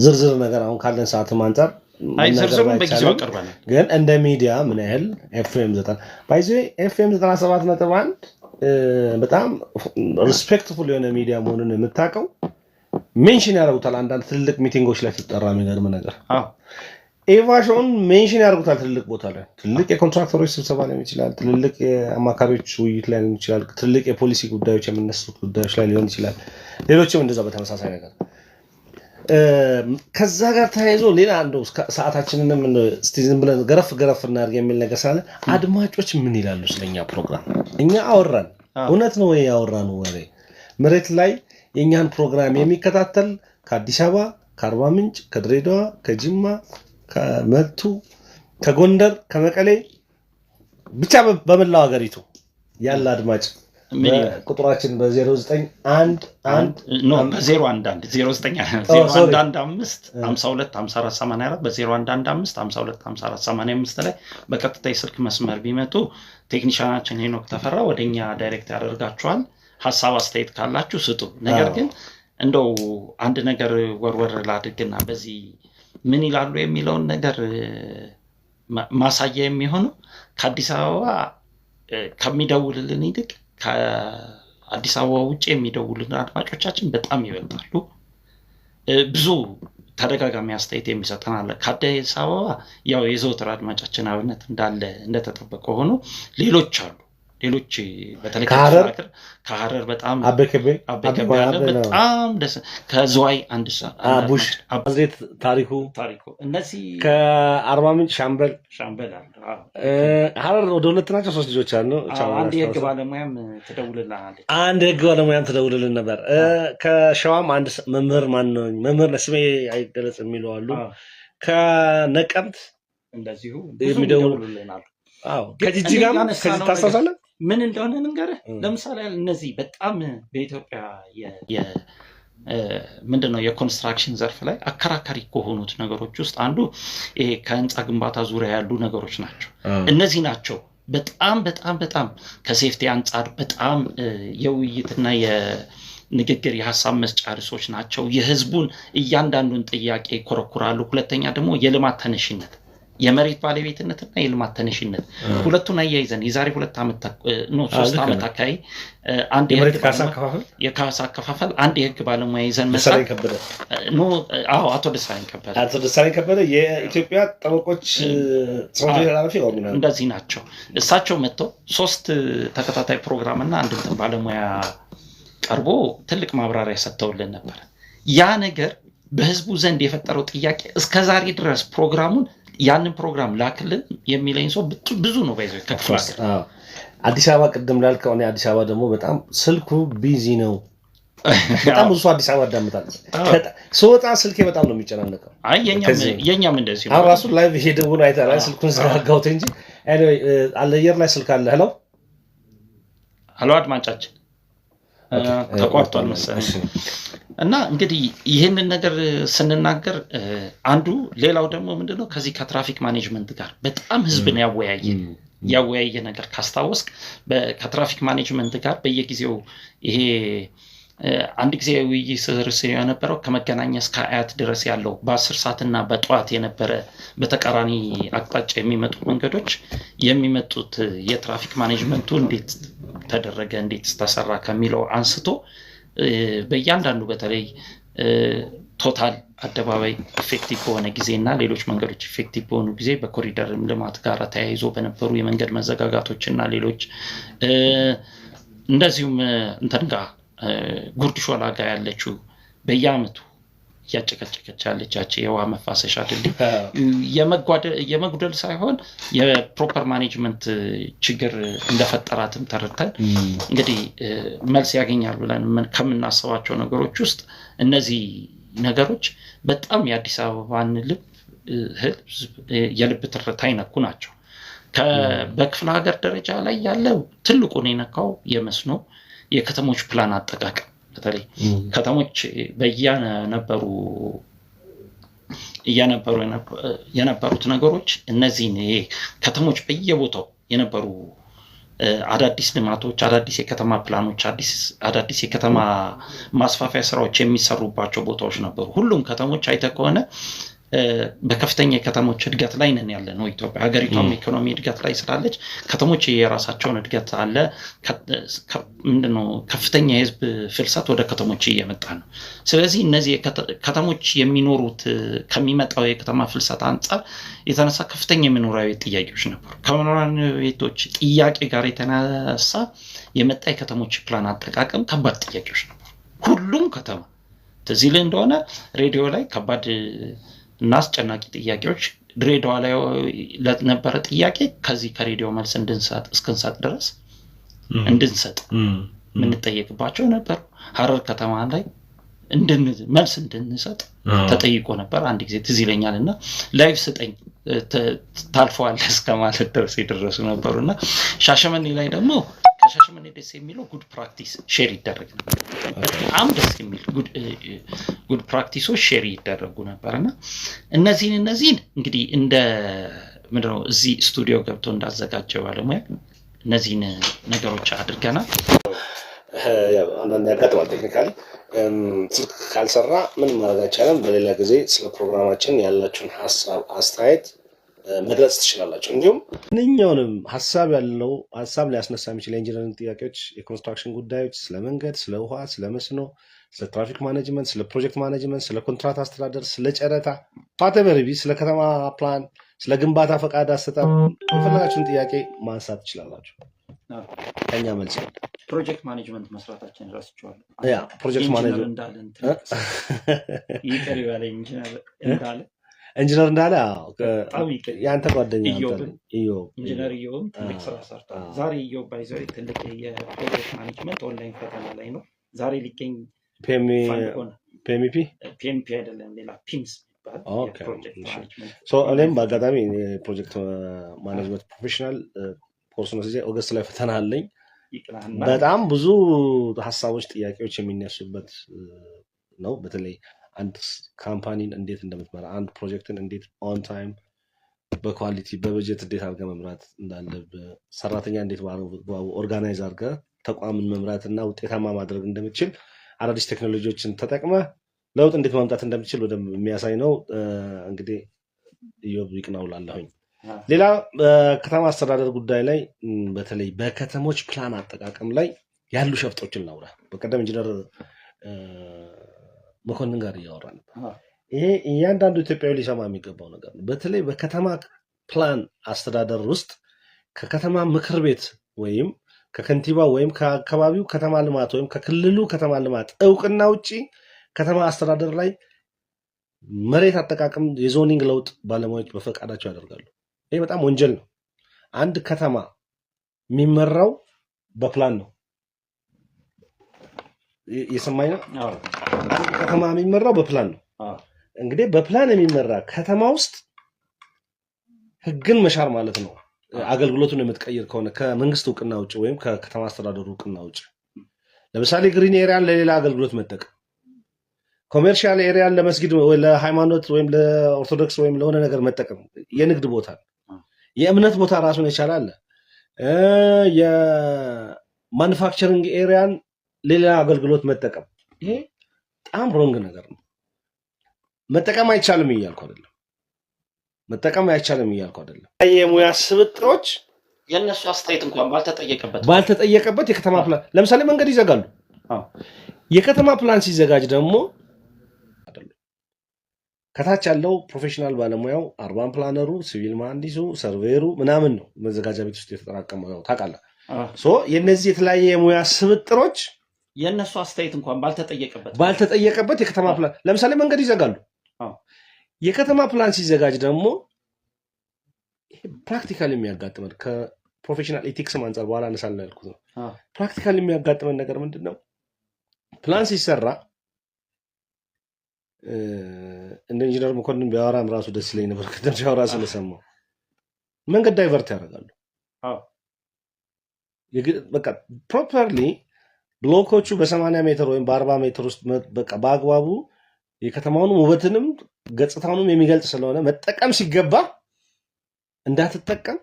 ዝርዝር ነገር አሁን ካለን ሰዓትም አንጻር ዝርዝሩን በጊዜው አቀርባለሁ። ግን እንደ ሚዲያ ምን ያህል ኤፍኤም 97.1 በጣም ሪስፔክትፉል የሆነ ሚዲያ መሆኑን የምታውቀው ሜንሽን ያደርጉታል። አንዳንድ ትልልቅ ሚቲንጎች ላይ ስትጠራ የሚገርም ነገር ኤቫሾን ሜንሽን ያደርጉታል። ትልልቅ ቦታ ላይ ትልልቅ የኮንትራክተሮች ስብሰባ ሊሆን ይችላል፣ ትልልቅ የአማካሪዎች ውይይት ላይ ሊሆን ይችላል፣ ትልልቅ የፖሊሲ ጉዳዮች የምነሱት ጉዳዮች ላይ ሊሆን ይችላል። ሌሎችም እንደዛ በተመሳሳይ ነገር ከዛ ጋር ተያይዞ ሌላ አንዱ ሰዓታችንንም ዝም ብለን ገረፍ እናድርግ የሚል ነገር ስላለ አድማጮች ምን ይላሉ ስለኛ ፕሮግራም? እኛ አወራን፣ እውነት ነው ወይ ያወራነው ወሬ? መሬት ላይ የእኛን ፕሮግራም የሚከታተል ከአዲስ አበባ፣ ከአርባ ምንጭ፣ ከድሬዳዋ፣ ከጅማ፣ ከመቱ፣ ከጎንደር፣ ከመቀሌ ብቻ በመላው ሀገሪቱ ያለ አድማጭ ቁጥራችን በ0911 በ0115525484 ላይ በቀጥታ የስልክ መስመር ቢመጡ ቴክኒሻናችን ሄኖክ ተፈራ ወደኛ ዳይሬክት ያደርጋችኋል። ሐሳብ አስተያየት ካላችሁ ስጡ። ነገር ግን እንደው አንድ ነገር ወርወር ላድርግና በዚህ ምን ይላሉ የሚለውን ነገር ማሳያ የሚሆነው ከአዲስ አበባ ከሚደውልልን ይልቅ ከአዲስ አበባ ውጭ የሚደውሉልን አድማጮቻችን በጣም ይበልጣሉ። ብዙ ተደጋጋሚ አስተያየት የሚሰጠን አለ። ከአዲስ አበባ ያው የዘወትር አድማጫችን አብነት እንደተጠበቀ ሆኖ ሌሎች አሉ። ሌሎች በተለይ ከሐረር በጣም አበከበ በጣም ደስ ከዝዋይ አንድ አቡሽ አብዜት ታሪኩ እነዚህ ከአርባ ምንጭ ሻምበል ሐረር ወደ 2 ናቸው 3 ልጆች አሉ። አንድ የህግ ባለሙያም ትደውልልን ነበር። ከሸዋም አንድ መምህር መምህር ለስሜ አይገለጽ የሚለው አሉ። ከነቀምት እንደዚሁ የሚደውሉልናል። ከጂጂጋም ከዚህ ታስታውሳለህ? ምን እንደሆነ ልንገርህ። ለምሳሌ እነዚህ በጣም በኢትዮጵያ ምንድነው የኮንስትራክሽን ዘርፍ ላይ አከራካሪ ከሆኑት ነገሮች ውስጥ አንዱ ይሄ ከህንፃ ግንባታ ዙሪያ ያሉ ነገሮች ናቸው። እነዚህ ናቸው በጣም ከሴፍቲ አንጻር በጣም የውይይትና የንግግር የሀሳብ መስጫ ርዕሶች ናቸው። የህዝቡን እያንዳንዱን ጥያቄ ይኮረኩራሉ። ሁለተኛ ደግሞ የልማት ተነሽነት የመሬት ባለቤትነትና የልማት ተነሽነት ሁለቱን አያይዘን የዛሬ 2 ዓመት ነው 3 ዓመት አካባቢ አንድ የካሳ አከፋፈል አንድ የህግ ባለሙያ ይዘን መሰለኝ ከበደ አቶ ደሳለኝ ከበደ የኢትዮጵያ ጠበቆች ጽሕፈት ቤት ኃላፊ እንደዚህ ናቸው። እሳቸው መጥተው 3 ተከታታይ ፕሮግራም እና አንድ ባለሙያ ቀርቦ ትልቅ ማብራሪያ ሰጥተውልን ነበር። ያ ነገር በህዝቡ ዘንድ የፈጠረው ጥያቄ እስከዛሬ ድረስ ፕሮግራሙን ያንን ፕሮግራም ላክልን የሚለኝ ሰው ብዙ ነው። ባይዘው ከክፍለ ሀገር አዲስ አበባ ቅድም ላልከው እኔ አዲስ አበባ ደግሞ በጣም ስልኩ ቢዚ ነው። በጣም ብዙ አዲስ አበባ አዳምጣለሁ። ስወጣ ስልኬ በጣም ነው የሚጨናነቀው። አይ የኛም እንደዚህ ነው። አሁን ራሱ ላይቭ ሄደው ነው አይተሃል። ስልኩን ዘጋጋሁት እንጂ ኤኒዌይ አየር ላይ ስልክ አለ። ሄሎ አድማጫችን ተቋርጧል መሰለኝ። እና እንግዲህ ይህንን ነገር ስንናገር አንዱ ሌላው ደግሞ ምንድነው ከዚህ ከትራፊክ ማኔጅመንት ጋር በጣም ህዝብን ያወያየ ነገር ካስታወስክ ከትራፊክ ማኔጅመንት ጋር በየጊዜው ይሄ አንድ ጊዜ ውይይት ስር የነበረው ከመገናኛ እስከ አያት ድረስ ያለው በ10 ሰዓትና በጠዋት የነበረ በተቃራኒ አቅጣጫ የሚመጡ መንገዶች የሚመጡት የትራፊክ ማኔጅመንቱ እንዴት ተደረገ እንዴት ተሰራ ከሚለው አንስቶ በእያንዳንዱ በተለይ ቶታል አደባባይ ኢፌክቲቭ በሆነ ጊዜና ሌሎች መንገዶች ኢፌክቲቭ በሆኑ ጊዜ በኮሪደር ልማት ጋር ተያይዞ በነበሩ የመንገድ መዘጋጋቶችና ሌሎች እንደዚሁም እንትን ጋር ጉርድ ሾላ ጋር ያለችው በየአመቱ እያጨቀጨቀች ያለቻቸው የውሃ መፋሰሻ ድልድይ የመጉደል ሳይሆን የፕሮፐር ማኔጅመንት ችግር እንደፈጠራትም ተረድተን እንግዲህ መልስ ያገኛል ብለን ከምናስባቸው ነገሮች ውስጥ እነዚህ ነገሮች በጣም የአዲስ አበባን የልብ ትርታ ይነኩ ናቸው። በክፍለ ሀገር ደረጃ ላይ ያለው ትልቁን የነካው የመስኖ የከተሞች ፕላን አጠቃቀም በተለይ ከተሞች የነበሩት ነገሮች እነዚህን ከተሞች በየቦታው የነበሩ አዳዲስ ልማቶች አዳዲስ የከተማ ፕላኖች አዳዲስ የከተማ ማስፋፊያ ስራዎች የሚሰሩባቸው ቦታዎች ነበሩ። ሁሉም ከተሞች አይተ ከሆነ በከፍተኛ የከተሞች እድገት ላይ ነን ያለነው ኢትዮጵያ ሀገሪቷም ኢኮኖሚ እድገት ላይ ስላለች ከተሞች የራሳቸውን እድገት አለ። ምንድነው ከፍተኛ የህዝብ ፍልሰት ወደ ከተሞች እየመጣ ነው። ስለዚህ እነዚህ ከተሞች የሚኖሩት ከሚመጣው የከተማ ፍልሰት አንፃር የተነሳ ከፍተኛ የመኖሪያ ቤት ጥያቄዎች ነበሩ። ከመኖሪያ ቤቶች ጥያቄ ጋር የተነሳ የመጣ የከተሞች ፕላን አጠቃቀም ከባድ ጥያቄዎች ነበሩ። ሁሉም ከተማ ትዝ ይልህ እንደሆነ ሬዲዮ ላይ ከባድ እና አስጨናቂ ጥያቄዎች ድሬዳዋ ላይ ለነበረ ጥያቄ ከዚህ ከሬዲዮ መልስ እስክንሰጥ ድረስ እንድንሰጥ የምንጠየቅባቸው ነበሩ። ሀረር ከተማ ላይ መልስ እንድንሰጥ ተጠይቆ ነበር አንድ ጊዜ ትዝ ይለኛልና ላይቭ ስጠኝ ታልፈዋለህ እስከማለት ድረስ የደረሱ ነበሩና ሻሸመኔ ላይ ደግሞ ከሻሸመኔ ደስ የሚለው ጉድ ፕራክቲስ ሼር ይደረግ ነበር። በጣም ደስ የሚል ጉድ ፕራክቲሶች ሼር ይደረጉ ነበርና እነዚህን እንግዲህ እንደ ምንድነው እዚህ ስቱዲዮ ገብቶ እንዳዘጋጀው ባለሙያ እነዚህን ነገሮች አድርገናል። አንዳንድ ያጋጥማል ቴክኒካሊ ስልክ ካልሰራ ምን ማድረግ አይቻልም። በሌላ ጊዜ ስለ ፕሮግራማችን ያላችሁን ሀሳብ አስተያየት መግለጽ ትችላላችሁ። እንዲሁም ማንኛውንም ሀሳብ ሊያስነሳ የሚችል የኢንጂነሪንግ ጥያቄዎች፣ የኮንስትራክሽን ጉዳዮች፣ ስለ መንገድ፣ ስለ ውሃ፣ ስለ መስኖ፣ ስለ ትራፊክ ማኔጅመንት፣ ስለ ፕሮጀክት ማኔጅመንት፣ ስለ ኮንትራት አስተዳደር፣ ስለ ጨረታ ፓተበርቢ፣ ስለ ከተማ ፕላን፣ ስለ ግንባታ ፈቃድ አሰጣጥ የፈለጋችሁን ጥያቄ ማንሳት ትችላላችሁ። ከኛ መልስ ፕሮጀክት ማኔጅመንት መስራታችን ራስቸዋል ፕሮጀክት ማኔጅመንት ኢንጂነር እንዳለ ያንተ ጓደኛ ኢንጂነር ኢዮብ ትልቅ ስራ ሰርቷል። ዛሬ ኢዮብ ባይዘው ትልቅ የፕሮጀክት ማኔጅመንት ኦንላይን ፈተና ላይ ነው። ዛሬ ሊገኝ ፒኤምፒ አይደለም ሌላ ፒምስ ይባላል። ፕሮጀክት ማኔጅመንት እኔም በአጋጣሚ ፕሮጀክት ማኔጅመንት ፕሮፌሽናል ኮርስ ነው። ኦገስት ላይ ፈተና አለኝ። በጣም ብዙ ሀሳቦች፣ ጥያቄዎች የሚነሱበት ነው። በተለይ አንድ ካምፓኒን እንዴት እንደምትመራ፣ አንድ ፕሮጀክትን እንዴት ኦን ታይም በኳሊቲ በበጀት እንዴት አድርገህ መምራት እንዳለብህ፣ ሰራተኛ እንዴት ኦርጋናይዝ አድርገህ ተቋምን መምራት እና ውጤታማ ማድረግ እንደምትችል፣ አዳዲስ ቴክኖሎጂዎችን ተጠቅመህ ለውጥ እንዴት ማምጣት እንደምትችል ወደ የሚያሳይ ነው። እንግዲህ ኢዮብ ይቅናው ላለሁኝ። ሌላ በከተማ አስተዳደር ጉዳይ ላይ በተለይ በከተሞች ፕላን አጠቃቀም ላይ ያሉ ሸፍጦችን እናውራ። በቀደም ኢንጂነር መኮንን ጋር እያወራ ነበር። ይሄ እያንዳንዱ ኢትዮጵያዊ ሊሰማ የሚገባው ነገር ነው። በተለይ በከተማ ፕላን አስተዳደር ውስጥ ከከተማ ምክር ቤት ወይም ከከንቲባ ወይም ከአካባቢው ከተማ ልማት ወይም ከክልሉ ከተማ ልማት እውቅና ውጪ ከተማ አስተዳደር ላይ መሬት አጠቃቀም የዞኒንግ ለውጥ ባለሙያዎች በፈቃዳቸው ያደርጋሉ። ይሄ በጣም ወንጀል ነው። አንድ ከተማ የሚመራው በፕላን ነው። የሰማኝ ነው። አንድ ከተማ የሚመራው በፕላን ነው። እንግዲህ በፕላን የሚመራ ከተማ ውስጥ ህግን መሻር ማለት ነው። አገልግሎቱን የምትቀይር ከሆነ ከመንግስት እውቅና ውጭ ወይም ከከተማ አስተዳደሩ እውቅና ውጭ፣ ለምሳሌ ግሪን ኤሪያን ለሌላ አገልግሎት መጠቀም፣ ኮሜርሻል ኤሪያን ለመስጊድ ወይ ለሃይማኖት ወይም ለኦርቶዶክስ ወይም ለሆነ ነገር መጠቀም፣ የንግድ ቦታ፣ የእምነት ቦታ ራሱን ይቻላል። የማኑፋክቸሪንግ ኤሪያን ሌላ አገልግሎት መጠቀም፣ ይሄ በጣም ሮንግ ነገር ነው። መጠቀም አይቻልም እያልኩ አይደለም። የሙያ ስብጥሮች የነሱ አስተያየት እንኳን ባልተጠየቀበት የከተማ ፕላን ለምሳሌ መንገድ ይዘጋሉ። የከተማ ፕላን ሲዘጋጅ ደግሞ ከታች ያለው ፕሮፌሽናል ባለሙያው አርባን ፕላነሩ፣ ሲቪል መሐንዲሱ፣ ሰርቬሩ ምናምን ነው መዘጋጃ ቤት ውስጥ የተጠራቀመው ታውቃለህ። የነዚህ የተለያየ የሙያ ስብጥሮች የነሱ አስተያየት እንኳን ባልተጠየቀበት የከተማ ፕላን ለምሳሌ መንገድ ይዘጋሉ። የከተማ ፕላን ሲዘጋጅ ደግሞ ፕራክቲካሊ የሚያጋጥመን ከፕሮፌሽናል ኤቲክስ አንፃር በኋላ አነሳለሁ ያልኩት ነው። ፕራክቲካሊ የሚያጋጥመን ነገር ምንድነው? ፕላን ሲሰራ እንደ ኢንጂነር መኮንን ቢያወራም ራሱ ደስ ይለኝ ነበር ከደም ሲያወራ ስለሰማው መንገድ ዳይቨርት ያደርጋሉ። በቃ ፕሮፐርሊ ብሎኮቹ በ80 ሜትር ወይም በ40 ሜትር ውስጥ በቃ በአግባቡ የከተማውን ውበትንም ገጽታውንም የሚገልጽ ስለሆነ መጠቀም ሲገባ እንዳትጠቀም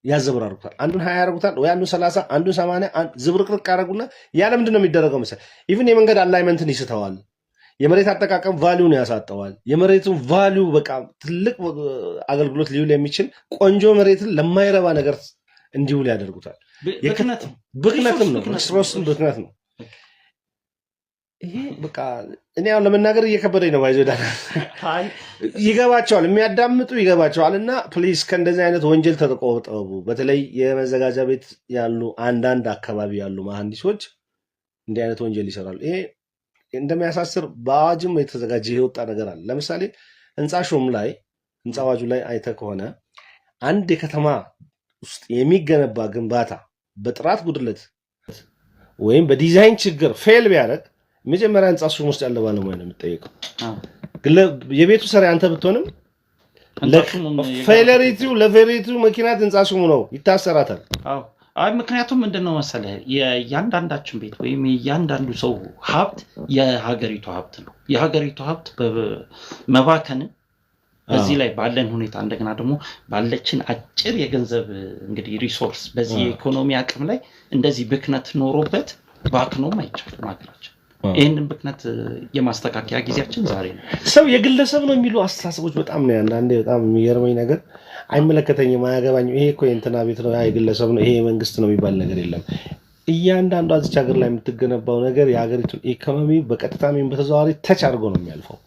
ያዘብራሩታል። አንዱን 20 ያደርጉታል ወይ አንዱን 30 አንዱን 80 ዝብርቅርቅ ያደርጉና ያለ ምንድን ነው የሚደረገው መሰለህ? ኢቭን የመንገድ አላይመንትን ይስተዋል። የመሬት አጠቃቀም ቫሊዩን ያሳጠዋል። የመሬቱን ቫሊዩ በቃ ትልቅ አገልግሎት ሊውል የሚችል ቆንጆ መሬትን ለማይረባ ነገር እንዲውል ያደርጉታል። ብክነትም ነው፣ ሪሶርስም ብክነት ነው። ይሄ በቃ እኔ አሁን ለመናገር እየከበደኝ ነው። ባይዞ ይገባቸዋል፣ የሚያዳምጡ ይገባቸዋል። እና ፕሊዝ ከእንደዚህ አይነት ወንጀል ተቆጠቡ። በተለይ የመዘጋጃ ቤት ያሉ አንዳንድ አካባቢ ያሉ መሐንዲሶች እንዲህ አይነት ወንጀል ይሰራሉ። ይሄ እንደሚያሳስር በአዋጅም የተዘጋጀ የወጣ ነገር አለ። ለምሳሌ ህንፃ ሹም ላይ ህንፃ አዋጁ ላይ አይተህ ከሆነ አንድ የከተማ ውስጥ የሚገነባ ግንባታ በጥራት ጉድለት ወይም በዲዛይን ችግር ፌል ቢያደርግ መጀመሪያ ህንፃ ሹም ውስጥ ያለ ባለሙያ ነው የሚጠየቀው። የቤቱ ሰሪ አንተ ብትሆንም ለፌሌሪቲው ምክንያት ህንፃ ሹሙ ነው ይታሰራታል። ምክንያቱም ምንድነው መሰለህ የእያንዳንዳችን ቤት ወይም የእያንዳንዱ ሰው ሀብት የሀገሪቱ ሀብት ነው። የሀገሪቱ ሀብት መባከንን በዚህ ላይ ባለን ሁኔታ እንደገና ደግሞ ባለችን አጭር የገንዘብ እንግዲህ ሪሶርስ በዚህ የኢኮኖሚ አቅም ላይ እንደዚህ ብክነት ኖሮበት ባክኖም አይቻልም ሀገራችን። ይህንን ብክነት የማስተካከያ ጊዜያችን ዛሬ ነው። ሰው የግለሰብ ነው የሚሉ አስተሳሰቦች በጣም ነው አንዳንዴ በጣም የሚገርመኝ ነገር አይመለከተኝም፣ አያገባኝም፣ ይሄ እኮ የእንትና ቤት ነው፣ የግለሰብ ነው፣ ይሄ መንግስት ነው የሚባል ነገር የለም። እያንዳንዱ እዚች ሀገር ላይ የምትገነባው ነገር የሀገሪቱን ኢኮኖሚ በቀጥታም በተዘዋዋሪ ተች አድርጎ ነው የሚያልፈው።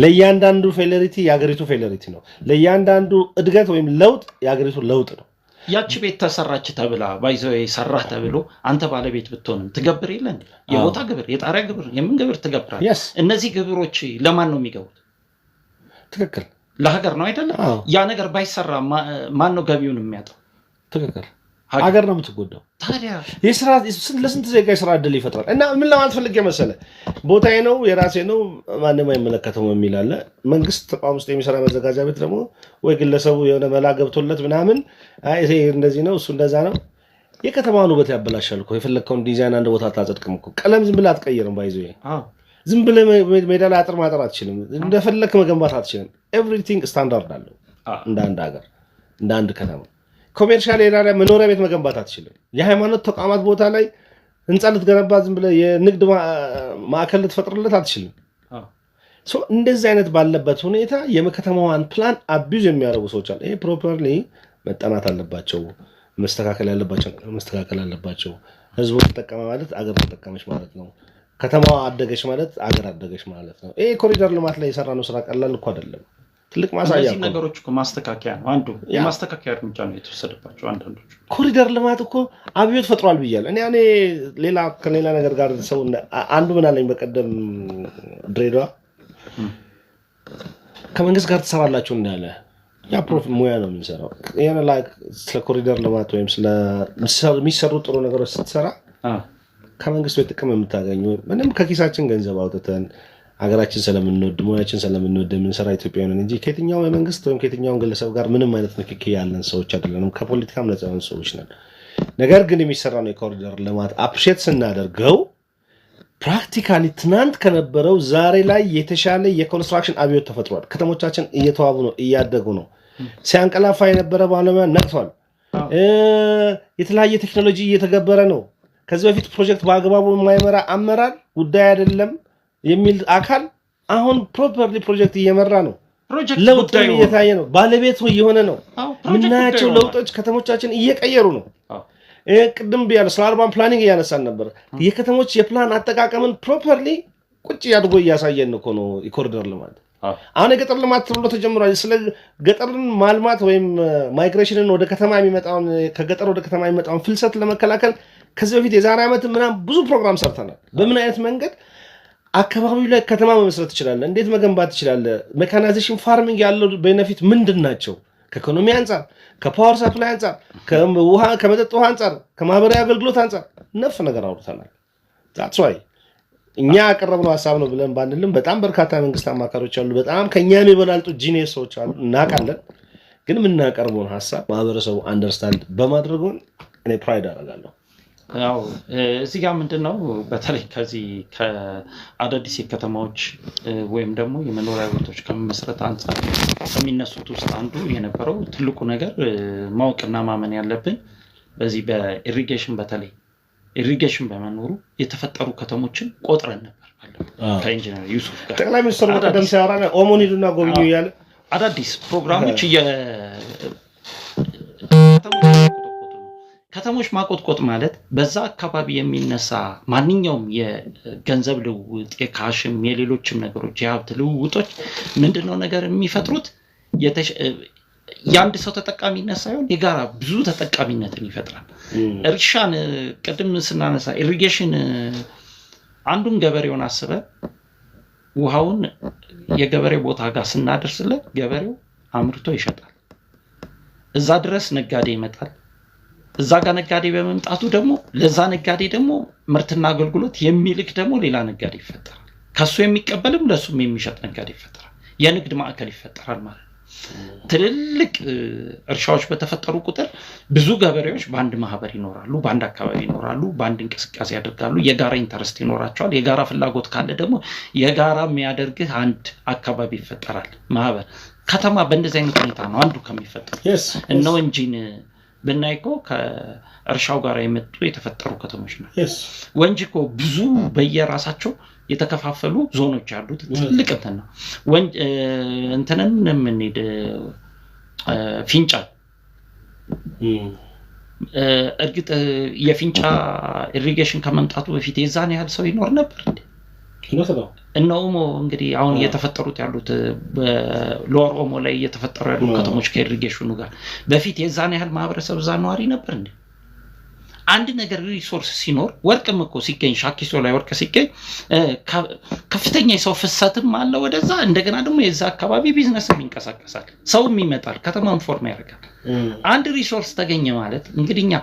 ለእያንዳንዱ ፌሌሪቲ የሀገሪቱ ፌሌሪቲ ነው። ለእያንዳንዱ እድገት ወይም ለውጥ የሀገሪቱ ለውጥ ነው። ያቺ ቤት ተሰራች ተብላ ባይዘው ሰራህ ተብሎ አንተ ባለቤት ብትሆንም ትገብር የለን የቦታ ግብር፣ የጣሪያ ግብር፣ የምን ግብር ትገብራለህ? እነዚህ ግብሮች ለማን ነው የሚገቡት? ትክክል ለሀገር ነው አይደለም? ያ ነገር ባይሰራ ማን ነው ገቢውን የሚያጣው? ትክክል ሀገር ነው የምትጎዳው። ታዲያ የስራ ለስንት ዜጋ የስራ እድል ይፈጥራል። እና ምን ለማለት ፈልጌ መሰለህ ቦታዬ ነው የራሴ ነው ማንም አይመለከተውም የሚል አለ። መንግስት ተቋም ውስጥ የሚሰራ መዘጋጃ ቤት ደግሞ ወይ ግለሰቡ የሆነ መላ ገብቶለት ምናምን ይሄ እንደዚህ ነው እሱ እንደዛ ነው የከተማውን ውበት ያበላሻል እኮ። የፈለግከውን ዲዛይን አንድ ቦታ አታጸድቅም እኮ። ቀለም ዝም ብለህ አትቀይርም። ባይዞ ዝም ብለህ ሜዳ ላይ አጥር ማጠር አትችልም። እንደፈለግክ መገንባት አትችልም። ኤቭሪቲንግ ስታንዳርድ አለው። እንደ አንድ ሀገር እንደ አንድ ከተማ ኮሜርሻል ኤሪያ ላይ መኖሪያ ቤት መገንባት አትችልም። የሃይማኖት ተቋማት ቦታ ላይ ህንፃ ልትገነባ ዝም ብለህ የንግድ ማዕከል ልትፈጥርለት አትችልም። እንደዚህ አይነት ባለበት ሁኔታ የከተማዋን ፕላን አቢዩዝ የሚያደርጉ ሰዎች አሉ። ይሄ ፕሮፐርሊ መጠናት አለባቸው፣ መስተካከል አለባቸው። ህዝቡ ተጠቀመ ማለት አገር ተጠቀመች ማለት ነው። ከተማዋ አደገች ማለት አገር አደገች ማለት ነው። ይሄ ኮሪደር ልማት ላይ የሰራነው ስራ ቀላል እኮ አይደለም። ትልቅ ማሳያ እነዚህ ነገሮች እኮ ማስተካከያ ነው። አንዱ የማስተካከያ እርምጃ ነው የተወሰደባቸው። አንዳንዶቹ ኮሪደር ልማት እኮ አብዮት ፈጥሯል ብያለሁ እኔ ከሌላ ነገር ጋር ሰው አንዱ ምን አለኝ በቀደም ድሬዳዋ ከመንግስት ጋር ትሰራላችሁ እንዳለ ያ ፕሮፍ ሙያ ነው የምንሰራው። ያኔ ላይክ ስለ ኮሪደር ልማት ወይም ስለ የሚሰሩ ጥሩ ነገሮች ስትሰራ ከመንግስት ጥቅም የምታገኙ ምንም ከኪሳችን ገንዘብ አውጥተን ሀገራችን ስለምንወድ ሙያችን ስለምንወድ የምንሰራ ኢትዮጵያውያን እንጂ ከየትኛው የመንግስት ወይም ከየትኛው ግለሰብ ጋር ምንም አይነት ንክኪ ያለን ሰዎች አይደለንም። ከፖለቲካም ነፃ የሆኑ ሰዎች ነን። ነገር ግን የሚሰራው ነው የኮሪደር ልማት አፕሪሼት ስናደርገው ፕራክቲካሊ ትናንት ከነበረው ዛሬ ላይ የተሻለ የኮንስትራክሽን አብዮት ተፈጥሯል። ከተሞቻችን እየተዋቡ ነው፣ እያደጉ ነው። ሲያንቀላፋ የነበረ ባለሙያ ነቅቷል። የተለያየ ቴክኖሎጂ እየተገበረ ነው። ከዚህ በፊት ፕሮጀክት በአግባቡ የማይመራ አመራር ጉዳይ አይደለም የሚል አካል አሁን ፕሮፐርሊ ፕሮጀክት እየመራ ነው። ለውጥ እየታየ ነው። ባለቤት እየሆነ ነው። ምናያቸው ለውጦች ከተሞቻችን እየቀየሩ ነው። ቅድም ቢያለ ስለ አርባን ፕላኒንግ እያነሳን ነበር። የከተሞች የፕላን አጠቃቀምን ፕሮፐርሊ ቁጭ ያድርጎ እያሳየን እኮ ነው የኮሪደር ልማት። አሁን የገጠር ልማት ተብሎ ተጀምሯል። ስለ ገጠርን ማልማት ወይም ማይግሬሽንን ወደ ከተማ የሚመጣውን ከገጠር ወደ ከተማ የሚመጣውን ፍልሰት ለመከላከል ከዚህ በፊት የዛሬ ዓመት ምናምን ብዙ ፕሮግራም ሰርተናል። በምን አይነት መንገድ አካባቢው ላይ ከተማ መመስረት ትችላለህ፣ እንዴት መገንባት ትችላለህ፣ ሜካናይዜሽን ፋርሚንግ ያለው ቤነፊት ምንድን ናቸው፣ ከኢኮኖሚ አንጻር፣ ከፓወር ሰፕላይ አንጻር፣ ከመጠጥ ውሃ አንጻር፣ ከማህበራዊ አገልግሎት አንጻር ነፍ ነገር አውርተናል። ዛትስ ዋይ እኛ ያቀረብነው ሀሳብ ነው ብለን ባንልም በጣም በርካታ መንግስት አማካሪዎች አሉ፣ በጣም ከኛ የሚበላልጡ ጂኒየስ ሰዎች አሉ፣ እናውቃለን። ግን የምናቀርበውን ሀሳብ ማህበረሰቡ አንደርስታንድ በማድረጉን እኔ ፕራይድ አደርጋለሁ። ያው እዚህ ጋር ምንድነው በተለይ ከዚህ ከአዳዲስ የከተማዎች ወይም ደግሞ የመኖሪያ ቤቶች ከመመስረት አንጻር ከሚነሱት ውስጥ አንዱ የነበረው ትልቁ ነገር ማወቅና ማመን ያለብን በዚህ በኢሪጌሽን በተለይ ኢሪጌሽን በመኖሩ የተፈጠሩ ከተሞችን ቆጥረን ነበር ከኢንጂነር ዩሱፍ ጋር ጠቅላይ ሚኒስትሩ በቀደም ሲያወራ ኦሞን ሂዱና ጎብኙ እያለ አዳዲስ ፕሮግራሞች ከተሞች ማቆጥቆጥ ማለት በዛ አካባቢ የሚነሳ ማንኛውም የገንዘብ ልውውጥ የካሽም የሌሎችም ነገሮች የሀብት ልውውጦች ምንድነው ነገር የሚፈጥሩት የአንድ ሰው ተጠቃሚነት ሳይሆን የጋራ ብዙ ተጠቃሚነትን ይፈጥራል። እርሻን ቅድም ስናነሳ ኢሪጌሽን አንዱን ገበሬውን አስበ ውሃውን የገበሬ ቦታ ጋር ስናደርስለት ገበሬው አምርቶ ይሸጣል። እዛ ድረስ ነጋዴ ይመጣል። እዛ ጋር ነጋዴ በመምጣቱ ደግሞ ለዛ ነጋዴ ደግሞ ምርትና አገልግሎት የሚልክ ደግሞ ሌላ ነጋዴ ይፈጠራል። ከሱ የሚቀበልም ለሱም የሚሸጥ ነጋዴ ይፈጠራል። የንግድ ማዕከል ይፈጠራል ማለት ነው። ትልልቅ እርሻዎች በተፈጠሩ ቁጥር ብዙ ገበሬዎች በአንድ ማህበር ይኖራሉ፣ በአንድ አካባቢ ይኖራሉ፣ በአንድ እንቅስቃሴ ያደርጋሉ። የጋራ ኢንተረስት ይኖራቸዋል። የጋራ ፍላጎት ካለ ደግሞ የጋራ የሚያደርግህ አንድ አካባቢ ይፈጠራል ማህበር። ከተማ በእንደዚህ አይነት ሁኔታ ነው አንዱ ከሚፈጠሩ እነው እንጂን ብናይኮ ከእርሻው ጋር የመጡ የተፈጠሩ ከተሞች ነው። ወንጂኮ ብዙ በየራሳቸው የተከፋፈሉ ዞኖች ያሉት ትልቅ እንትን ነው። እንትንን የምንሄድ ፊንጫ እርግጥ የፊንጫ ኢሪጌሽን ከመምጣቱ በፊት የዛን ያህል ሰው ይኖር ነበር እንዴ? እነውሞ እንግዲህ አሁን እየተፈጠሩት ያሉት በሎወር ኦሞ ላይ እየተፈጠሩ ያሉ ከተሞች ከኢሪጌሽኑ ጋር በፊት የዛን ያህል ማህበረሰብ እዛ ነዋሪ ነበር እንዴ? አንድ ነገር ሪሶርስ ሲኖር ወርቅም እኮ ሲገኝ ሻኪሶ ላይ ወርቅ ሲገኝ ከፍተኛ የሰው ፍሰትም አለ ወደዛ። እንደገና ደግሞ የዛ አካባቢ ቢዝነስም ይንቀሳቀሳል፣ ሰውም ይመጣል፣ ከተማም ፎርም ያደርጋል። አንድ ሪሶርስ ተገኘ ማለት እንግዲህኛ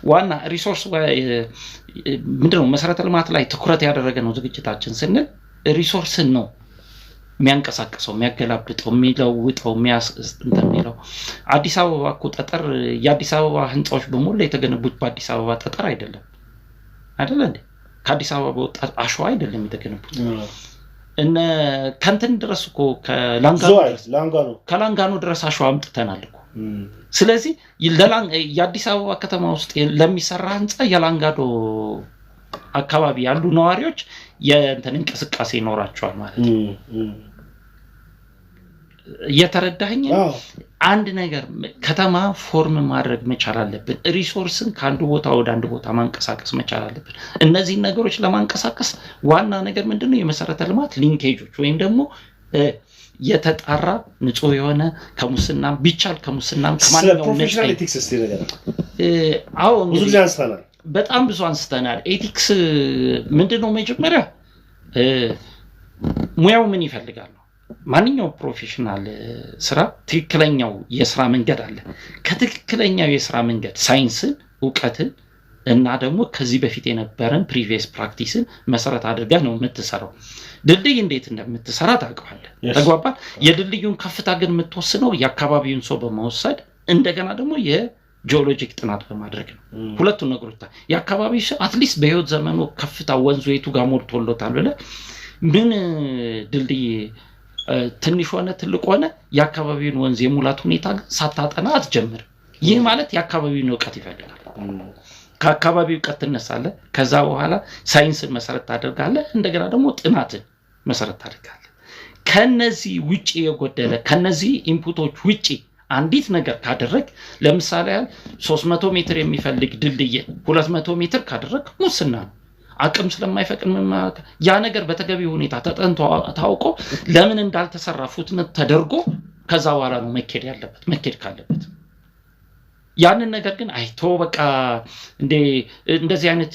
ዋና ሪሶርስ ምንድነው መሰረተ ልማት ላይ ትኩረት ያደረገ ነው ዝግጅታችን ስንል ሪሶርስን ነው የሚያንቀሳቅሰው፣ የሚያገላብጠው፣ የሚለውጠው፣ የሚያስጠንተው። አዲስ አበባ እኮ ጠጠር የአዲስ አበባ ህንጻዎች በሙሉ የተገነቡት በአዲስ አበባ ጠጠር አይደለም እንዴ? ከአዲስ አበባ በወጣ አሸዋ አይደለም የተገነቡት። እነ ከንትን ድረስ እኮ ከላንጋኖ ድረስ አሸዋ አምጥተናል እኮ። ስለዚህ የአዲስ አበባ ከተማ ውስጥ ለሚሰራ ህንጻ የላንጋዶ አካባቢ ያሉ ነዋሪዎች የእንትን እንቅስቃሴ ይኖራቸዋል ማለት ነው። እየተረዳኸኝ? አንድ ነገር ከተማ ፎርም ማድረግ መቻል አለብን። ሪሶርስን ከአንዱ ቦታ ወደ አንድ ቦታ ማንቀሳቀስ መቻል አለብን። እነዚህ ነገሮች ለማንቀሳቀስ ዋና ነገር ምንድነው? የመሰረተ ልማት ሊንኬጆች ወይም ደግሞ የተጣራ ንጹህ የሆነ ከሙስናም ቢቻል ከሙስናም ከማንኛውም በጣም ብዙ አንስተናል። ኤቲክስ ምንድነው? መጀመሪያ ሙያው ምን ይፈልጋል? ማንኛው ፕሮፌሽናል ስራ ትክክለኛው የስራ መንገድ አለ። ከትክክለኛው የስራ መንገድ ሳይንስን፣ ዕውቀትን እና ደግሞ ከዚህ በፊት የነበረን ፕሪቪየስ ፕራክቲስን መሰረት አድርገህ ነው የምትሰራው። ድልድይ እንዴት እንደምትሰራ ታውቃለህ። ተግባባን? የድልድዩን ከፍታ ግን የምትወስነው የአካባቢውን ሰው በመወሰድ እንደገና ደግሞ ጂኦሎጂክ ጥናት በማድረግ ነው። ሁለቱን ነገሮች የአካባቢው ሰው አትሊስት በህይወት ዘመኑ ከፍታ ወንዙ የቱ ጋር ሞልቶለታል ብለህ ምን ድልድይ ትንሽ ሆነ ትልቅ ሆነ የአካባቢውን ወንዝ የሙላት ሁኔታ ሳታጠና አትጀምርም። ይህ ማለት የአካባቢውን ዕውቀት ይፈልጋል። ከአካባቢው ዕውቀት ትነሳለህ። ከዛ በኋላ ሳይንስን መሰረት ታደርጋለህ። እንደገና ደግሞ ጥናትን መሰረት ታደርጋለህ። ከነዚህ ውጪ የጎደለ ከነዚህ ኢንፑቶች ውጪ አንዲት ነገር ካደረግ ለምሳሌ 300 ሜትር የሚፈልግ ድልድይ 200 ሜትር ካደረግ ሙስና ነው። አቅም ስለማይፈቅድ ያ ነገር በተገቢ ሁኔታ ተጠንቶ ታውቆ ለምን እንዳልተሰራ ፉትነት ተደርጎ ከዛ በኋላ ነው መኬድ ካለበት ያንን ነገር ግን አይቶ በቃ እንደዚህ አይነት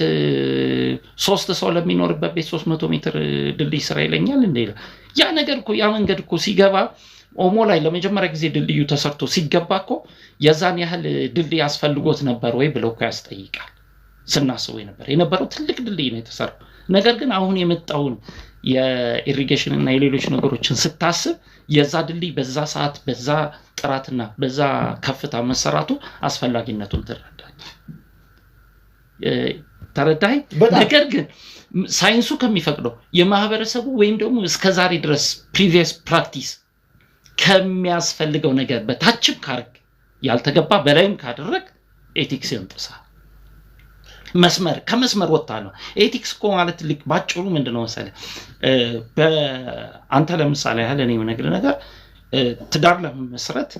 3 ሰው ለሚኖርበት ቤት 300 ሜትር ድልድይ ስራ ይለኛል እንዴ ያ ነገር እኮ ያ መንገድ እኮ ሲገባ ኦሞ ላይ ለመጀመሪያ ጊዜ ድልድዩ ተሰርቶ ሲገባ እኮ የዛን ያህል ድልድይ አስፈልጎት ነበር ወይ ብለው እኮ ያስጠይቃል ስናስበው የነበረው ትልቅ ድልድይ ነው የተሰራው ነገር ግን አሁን የመጣውን የኢሪጌሽን እና የሌሎች ነገሮችን ስታስብ የዛ ድልድይ በዛ ሰዓት በዛ ጥራትና በዛ ከፍታ መሰራቱ አስፈላጊነቱን ተረዳይ ነገር ግን ሳይንሱ ከሚፈቅደው የማህበረሰቡ ወይም ደግሞ እስከዛሬ ድረስ ፕሪቪየስ ፕራክቲስ ከሚያስፈልገው ነገር በታችም ካርግ ያልተገባ በላይም ካደረግ ኤቲክስ ይንጥሳል መስመር ከመስመር ወጣ ነው ኤቲክስ እኮ ማለት ልክ ባጭሩ ምንድነው መሰለህ በአንተ ለምሳሌ ያህል እኔ የምነግር ነገር ትዳር ለመመስረት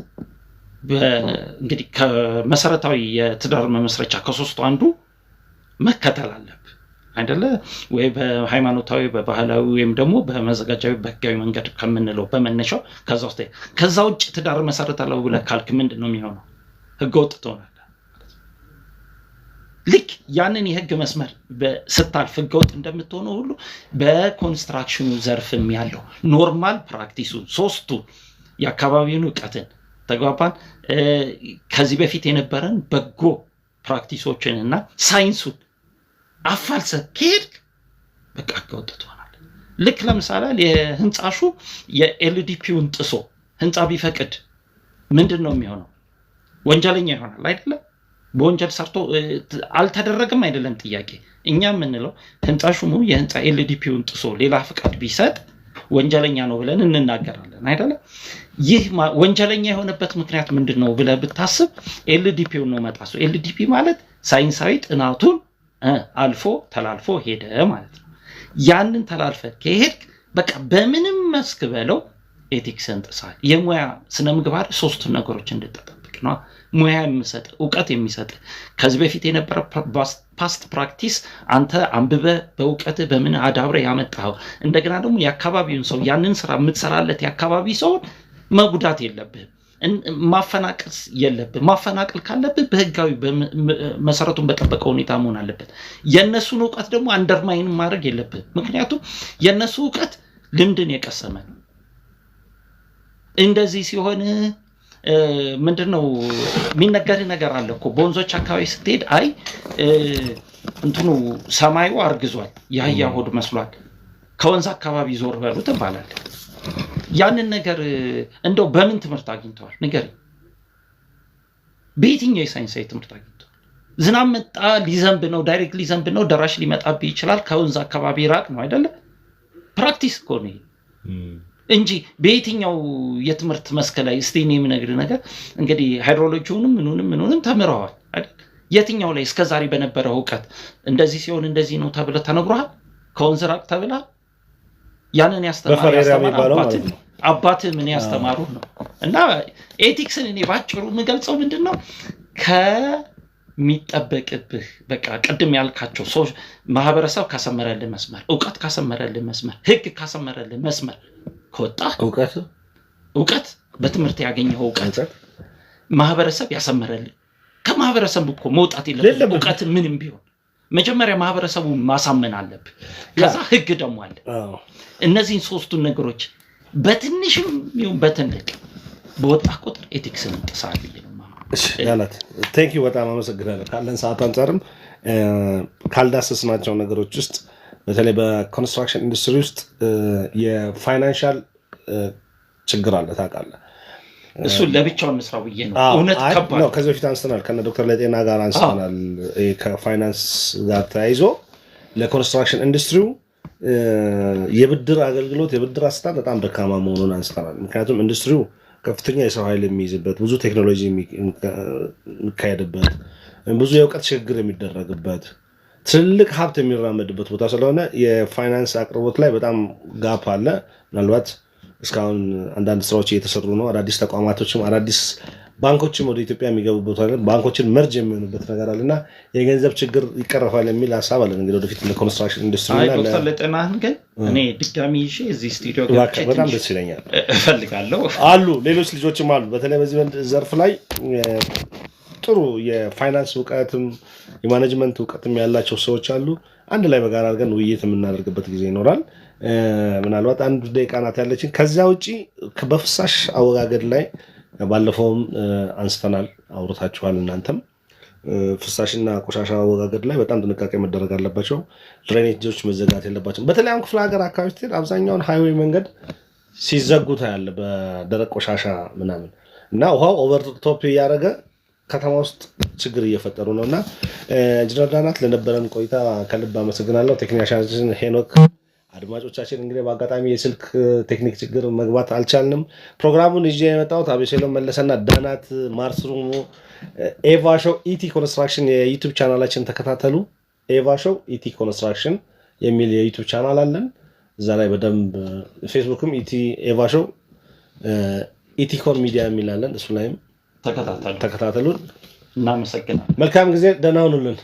እንግዲህ ከመሰረታዊ የትዳር መመስረቻ ከሶስቱ አንዱ መከተል አለበት አይደለ ወይ በሃይማኖታዊ በባህላዊ ወይም ደግሞ በመዘጋጃዊ በህጋዊ መንገድ ከምንለው በመነሻው ከዛ ውጭ ትዳር መሰረታለው ብለህ ካልክ ምንድነው የሚሆነው ህገወጥ ትሆናለህ ልክ ያንን የህግ መስመር በስታልፍ ህገወጥ እንደምትሆነው ሁሉ በኮንስትራክሽኑ ዘርፍም ያለው ኖርማል ፕራክቲሱ ሶስቱ የአካባቢውን ዕውቀትን ተግባባን ከዚህ በፊት የነበረን በጎ ፕራክቲሶችንና ሳይንሱን አፋልሰ ከሄድክ በቃ ህገወጥ ትሆናለህ ልክ ለምሳሌ የህንጻሹ የኤልዲፒውን ጥሶ ህንጻ ቢፈቅድ ምንድነው የሚሆነው ወንጀለኛ ይሆናል አይደለ በወንጀል ሰርቶ አልተደረገም አይደለም ጥያቄ እኛ ምንለው ህንጻሹሙ የህንጻ ኤልዲፒውን ጥሶ ሌላ ፍቃድ ቢሰጥ ወንጀለኛ ነው ብለን እንናገራለን አይደለ ይህ ወንጀለኛ የሆነበት ምክንያት ምንድነው ብለ ብታስብ ኤልዲፒው ነው መጣሱ ኤልዲፒ ማለት ሳይንሳዊ ጥናቱን አልፎ ተላልፎ ሄደ ማለት ነው ያንን ተላልፈ ከሄድክ በቃ በምንም መስክ በለው ኤቲክስን ጥሳል የሙያ ስነ ምግባር ሶስት ነገሮች እንድትጠብቅ ነው ሙያ የሚሰጥ ዕውቀት የሚሰጥ ከዚህ በፊት የነበረ ፓስት ፕራክቲስ አንተ አንብበ በዕውቀት በምን አዳብረ ያመጣው እንደገና ደግሞ የአካባቢውን ሰው ያንን ስራ የምትሰራለት የአካባቢ ሰው መጉዳት የለብህም ማፈናቀል የለብህም ማፈናቀል ካለብህ በህጋዊ መሰረቱን በጠበቀ ሁኔታ መሆን አለበት የነሱን ዕውቀት ደግሞ አንደርማይን ማድረግ የለብህም ምክንያቱም የነሱ ዕውቀት ልምድን የቀሰመ እንደዚህ ሲሆን ምንድነው የሚነገር ነገር አለ እኮ በወንዞች አካባቢ ስትሄድ አይ እንትኑ ሰማዩ አርግዟል ያያ ሆድ መስሏል ከወንዝ አካባቢ ዞር በሉ ተባላል ያንን ነገር እንደው በምን ትምህርት አግኝተዋል ነገር በየትኛው የሳይንሳዊ ትምህርት አግኝተዋል ዝናብ መጣ ሊዘንብ ነው ዳይሬክት ሊዘንብ ነው ደራሽ ሊመጣብ ይችላል ከወንዝ አካባቢ ራቅ ነው አይደለ ፕራክቲስ እኮ ነው እንጂ በየትኛው የትምህርት መስክ ላይ እስቲኔ የምነግር ነገር እንግዲህ ሃይድሮሎጂውንም ምኑንም ተምረዋል አይደል የትኛው ላይ እስከዛሬ በነበረው ዕውቀት እንደዚህ ሲሆን እንደዚህ ነው ተብለ ተነግሯል ከወንዝ ራቅ ተብላ ያንን ያስተማሩ አባት ምን ያስተማሩ ነው እና ኤቲክስን እኔ ባጭሩ የምገልጸው ምንድነው ከሚጠበቅብህ በቃ ቀድም ያልካቸው ሰው ማህበረሰብ ካሰመረልህ መስመር ዕውቀት ካሰመረልህ መስመር ህግ ካሰመረልህ መስመር ከወጣ ዕውቀት በትምህርት ያገኘው ዕውቀት ማህበረሰብ ያሰመረልህ ከማህበረሰብ እኮ መውጣት የለበትም ዕውቀት ምንም ቢሆን መጀመሪያ ማህበረሰቡ ማሳመን አለበት ከዛ ህግ ደግሞ አለ እነዚህን ሶስቱን ነገሮች በትንሽም ይሁን በትልቅ በወጣ ቁጥር ኤቲክስን ጥሳል እሺ ያላት ቴንክ ዩ በጣም አመሰግናለሁ ካለን ሰዓት አንፃርም ካልዳሰስናቸው ነገሮች ውስጥ በተለይ በኮንስትራክሽን ኢንዱስትሪ ውስጥ የፋይናንሻል ችግር አለ ታውቃለህ እሱ ለብቻው መስራው ብዬ ነው እውነት ከባድ ነው ከዚህ በፊት አንስተናል ከነ ዶክተር ለጤና ጋር አንስተናል ከፋይናንስ ጋር ተያይዞ ለኮንስትራክሽን ኢንዱስትሪው የብድር አገልግሎት የብድር አሰጣጥ በጣም ደካማ መሆኑን አንስተናል ምክንያቱም ኢንዱስትሪው ከፍተኛ የሰው ኃይል የሚይዝበት ብዙ ቴክኖሎጂ የሚካሄድበት ብዙ የእውቀት ሽግግር የሚደረግበት ትልቅ ሀብት የሚራመድበት ቦታ ስለሆነ የፋይናንስ አቅርቦት ላይ በጣም ጋፕ አለ ምናልባት እስካሁን አንዳንድ ስራዎች እየተሰሩ ነው አዳዲስ ተቋማቶችም አዳዲስ ባንኮችም ወደ ኢትዮጵያ የሚገቡበት ነገር ባንኮችን መርጅ የሚሆኑበት ነገር አለና የገንዘብ ችግር ይቀረፋል የሚል ሀሳብ አለን። እንግዲህ ወደፊት ለኮንስትራክሽን ኢንዱስትሪ እና ዶክተር ለጤናህን ግን እኔ ድጋሚ ይዤ እዚህ ስቱዲዮ በጣም ደስ ይለኛል እፈልጋለሁ። አሉ ሌሎች ልጆችም አሉ በተለይ በዚህ ዘርፍ ላይ ጥሩ የፋይናንስ እውቀትም የማኔጅመንት እውቀትም ያላቸው ሰዎች አሉ። አንድ ላይ በጋራ አድርገን ውይይት የምናደርግበት ጊዜ ይኖራል። ምናልባት አንድ ደቂቃ ናት ያለችን። ከዛ ውጪ በፍሳሽ አወጋገድ ላይ ባለፈውም አንስተናል፣ አውርታችኋል። እናንተም ፍሳሽና ቆሻሻ አወጋገድ ላይ በጣም ጥንቃቄ መደረግ አለባቸው። ድሬኔጆች መዘጋት የለባቸው። በተለይ ክፍለ ሀገር አካባቢ ስትሄድ አብዛኛውን ሃይዌይ መንገድ ሲዘጉታ ያለ በደረቅ ቆሻሻ ምናምን እና ውሃው ኦቨርቶፕ እያደረገ ከተማ ውስጥ ችግር እየፈጠሩ ነው እና ኢንጂነር ዳናት ለነበረን ቆይታ ከልብ አመሰግናለሁ። ቴክኒሻችን ሄኖክ፣ አድማጮቻችን እንግዲህ በአጋጣሚ የስልክ ቴክኒክ ችግር መግባት አልቻልንም። ፕሮግራሙን ይዤ የመጣሁት አቤሴሎም መለሰና ዳናት ማርስሩሙ። ኤቫ ሾው ኢቲ ኮንስትራክሽን የዩቲዩብ ቻናላችን ተከታተሉ። ኤቫ ሾው ኢቲ ኮንስትራክሽን የሚል የዩቲዩብ ቻናል አለን። እዛ ላይ በደንብ ፌስቡክም ኢቲ ኤቫ ሾው ኢቲ ኮን ሚዲያ የሚል አለን። እሱ ላይም ተከታተሉን። እናመሰግናለን። መልካም ጊዜ። ደህና ሁኑልን።